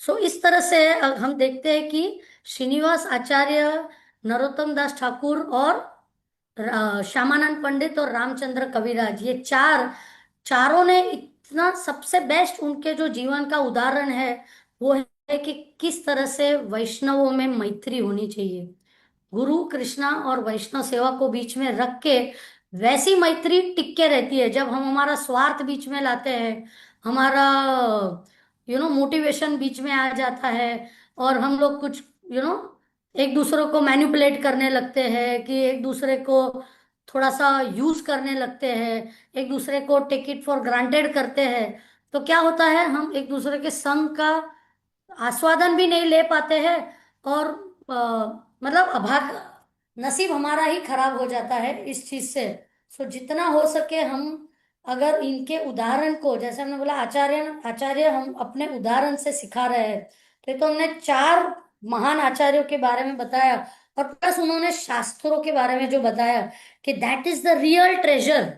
सो इस तरह से हम देखते हैं कि श्रीनिवास आचार्य, नरोत्तम दास ठाकुर और श्यामानंद पंडित और रामचंद्र कविराज, ये चारों ने इतना सबसे बेस्ट, उनके जो जीवन का उदाहरण है वो है कि किस तरह से वैष्णवों में मैत्री होनी चाहिए। गुरु कृष्णा और वैष्णव सेवा को बीच में रख के वैसी मैत्री टिक के रहती है। जब हम हमारा स्वार्थ बीच में लाते हैं, हमारा मोटिवेशन बीच में आ जाता है, और हम लोग कुछ एक दूसरे को मैनिपुलेट करने लगते हैं, कि एक दूसरे को थोड़ा सा यूज करने लगते हैं, एक दूसरे को टेक इट फॉर ग्रांटेड करते हैं, तो क्या होता है, हम एक दूसरे के संग का आस्वादन भी नहीं ले पाते हैं। और अ, मतलब अभाग, नसीब हमारा ही खराब हो जाता है इस चीज से। सो जितना हो सके हम अगर इनके उदाहरण को, जैसे हमने बोला आचार्य आचार्य हम अपने उदाहरण से सिखा रहे हैं, तो हमने चार महान आचार्यों के बारे में बताया, और प्लस उन्होंने शास्त्रों के बारे में जो बताया कि that is the real treasure.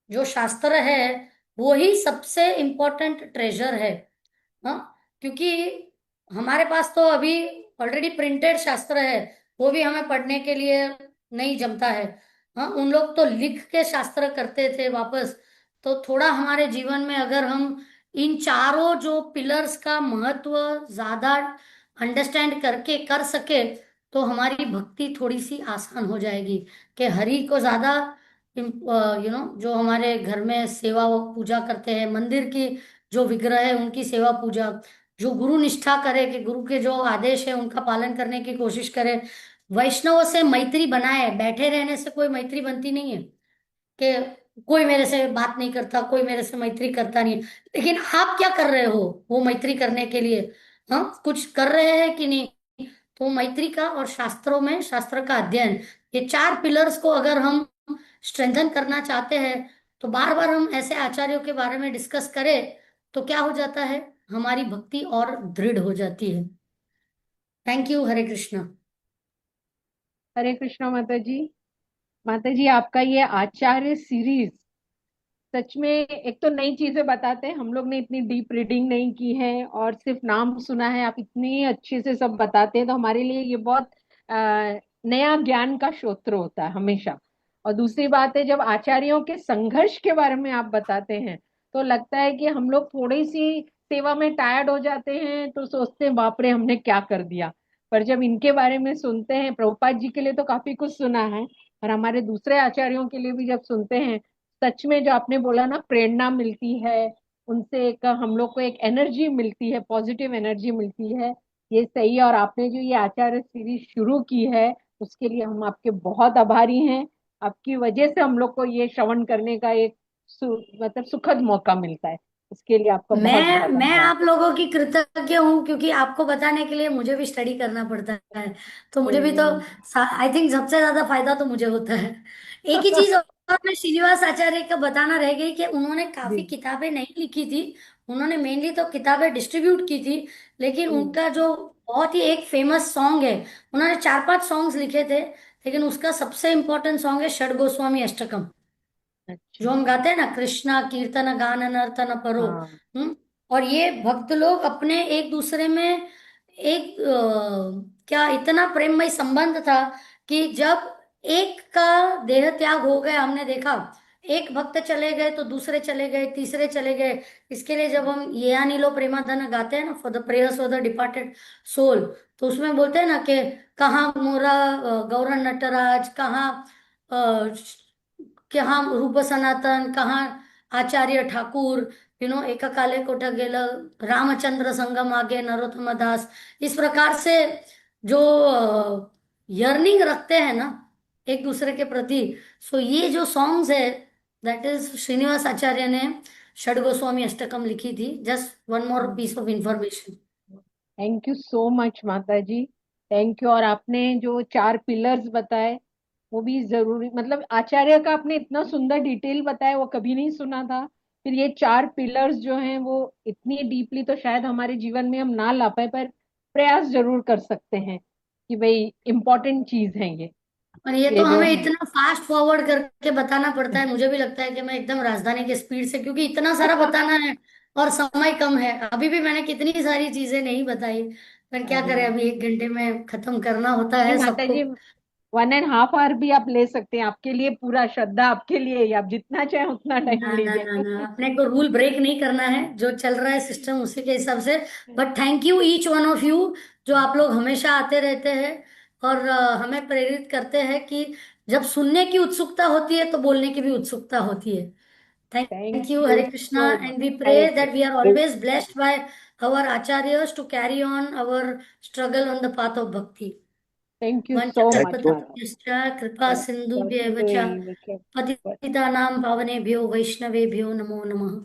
जो शास्त्र है वो ही सबसे इम्पोर्टेंट ट्रेजर है। हाँ, क्योंकि हमारे पास तो अभी ऑलरेडी प्रिंटेड शास्त्र है, वो भी हमें पढ़ने के लिए नहीं जमता है। हाँ, उन लोग तो लिख के शास्त्र करते थे वापस। तो थोड़ा हमारे जीवन में अगर हम इन चारों जो पिलर्स का महत्व ज्यादा अंडरस्टैंड करके कर सके, तो हमारी भक्ति थोड़ी सी आसान हो जाएगी। कि हरि को ज्यादा जो हमारे घर में सेवा पूजा करते हैं, मंदिर की जो विग्रह है उनकी सेवा पूजा, जो गुरु निष्ठा करे, कि गुरु के जो आदेश है उनका पालन करने की कोशिश करे, वैष्णवों से मैत्री बनाए। बैठे रहने से कोई मैत्री बनती नहीं है, कि कोई मेरे से बात नहीं करता, कोई मेरे से मैत्री करता नहीं, लेकिन आप क्या कर रहे हो वो मैत्री करने के लिए? हाँ, कुछ कर रहे हैं कि नहीं? तो मैत्री का और शास्त्रों में शास्त्र का अध्ययन, ये चार पिलर्स को अगर हम स्ट्रेंथन करना चाहते हैं, तो बार बार हम ऐसे आचार्यों के बारे में डिस्कस करें, तो क्या हो जाता है, हमारी भक्ति और दृढ़ हो जाती है। Thank you. हरे कृष्णा।
हरे कृष्णा माता जी। माता जी, आपका ये आचार्य सीरीज सच में एक तो नई चीजें बताते हैं, हम लोग ने इतनी डीप रीडिंग नहीं की है और सिर्फ नाम सुना है, आप इतनी अच्छे से सब बताते हैं, तो हमारे लिए ये बहुत नया ज्ञान का स्रोत होता है हमेशा। और दूसरी बात है, जब आचार्यों के संघर्ष के बारे में आप बताते हैं, तो लगता है कि हम लोग थोड़ी सी सेवा में टायर्ड हो जाते हैं, तो सोचते हैं बाप रे हमने क्या कर दिया। पर जब इनके बारे में सुनते हैं, प्रभुपाद जी के लिए तो काफी कुछ सुना है, और हमारे दूसरे आचार्यों के लिए भी जब सुनते हैं, सच में जो आपने बोला ना, प्रेरणा मिलती है उनसे, एक हम लोग को एक एनर्जी मिलती है, पॉजिटिव एनर्जी मिलती है। ये सही है। और आपने जो ये आचार्य सीरीज शुरू की है उसके लिए हम आपके बहुत आभारी हैं। आपकी वजह से हम लोग को ये श्रवण करने का एक मतलब सुखद मौका मिलता है। उसके लिए आपका बहुत बहुत
मैं
आभार।
आप लोगों की कृतज्ञ हूँ, क्योंकि आपको बताने के लिए मुझे भी स्टडी करना पड़ता है। तो मुझे भी तो
हम्म।
आई थिंक सबसे ज्यादा फायदा तो मुझे होता है। एक ही चीज और मैं श्रीनिवास आचार्य का बताना रह गई कि उन्होंने काफी
जी।
किताबें नहीं लिखी थी। उन्होंने मेनली तो किताबें डिस्ट्रीब्यूट की थी। लेकिन
हम्म।
उनका जो बहुत ही एक फेमस सॉन्ग है, उन्होंने 4-5 सॉन्ग्स लिखे थे, लेकिन उसका सबसे इम्पोर्टेंट सॉन्ग है षड गोस्वामी अष्टकम।
अच्छा।
जो हम गाते हैं ना, कृष्णा कीर्तन गान नर्तन परो।
हाँ।
हम्म। और ये भक्त लोग अपने एक दूसरे में एक क्या इतना प्रेममय संबंध था कि जब एक का देह त्याग हो गया, हमने देखा एक भक्त चले गए तो दूसरे चले गए, तीसरे चले गए। इसके लिए जब हम ये नीलो प्रेमाधन गाते हैं ना, for the prayers of the departed soul, तो उसमें बोलते हैं ना कि कहाँ मोरा गौरन नटराज, कहाँ कहाँ रूप सनातन, कहाँ आचार्य ठाकुर, एका काले कोट गेलं, रामचंद्र संगम आगे नरोत्तम दास। इस प्रकार से जो यर्निंग रखते हैं ना एक दूसरे के प्रति। सो ये जो सॉन्ग्स है, दैट इज श्रीनिवास आचार्य ने षड गोस्वामी अष्टकम लिखी थी। Just one more piece of information.
Thank you so much माता जी। Thank you. और आपने जो 4 पिलर्स बताए वो भी जरूरी, मतलब आचार्य का आपने इतना सुंदर डिटेल बताया वो कभी नहीं सुना था। फिर ये 4 पिलर्स जो हैं वो इतनी डीपली तो शायद हमारे जीवन में हम ना ला पाए, पर प्रयास जरूर कर सकते हैं कि भाई इम्पोर्टेंट चीज है
और ये तो
ये जो
हमें
है।
इतना फास्ट फॉरवर्ड करके बताना पड़ता है, मुझे भी लगता है कि मैं एकदम राजधानी की स्पीड से, क्योंकि इतना सारा बताना है और समय कम है। अभी भी मैंने कितनी सारी चीजें नहीं बताई, पर क्या
अरे
करें, अभी 1 घंटे में खत्म करना होता
नहीं
है
माता
सबको।
जी, 1.5 आवर भी आप ले सकते हैं। आपके लिए पूरा श्रद्धा आपके लिए ही, आप जितना चाहे उतना टाइम
ना ना ना
लीजिए।
ना, अपने को रूल ब्रेक नहीं करना है, जो चल रहा है सिस्टम उसी के हिसाब से। But thank you each one of you, जो आप लोग हमेशा आते रहते हैं और हमें प्रेरित करते हैं कि जब सुनने की उत्सुकता होती है तो बोलने की भी उत्सुकता होती है।
Thank
Thank you,
you
Hare Krishna,
so
and
much.
we
Hare
pray that we are
Krishna.
always blessed by our acharyas to carry on our struggle on the path of bhakti.
Thank you so much माता।
वंशकल्पतरुभ्यश्च कृपा सिन्धुभ्येव च
वासुदेव के-
पतितानां पावनेभ्यो वैष्णवेभ्यो नमो नमः।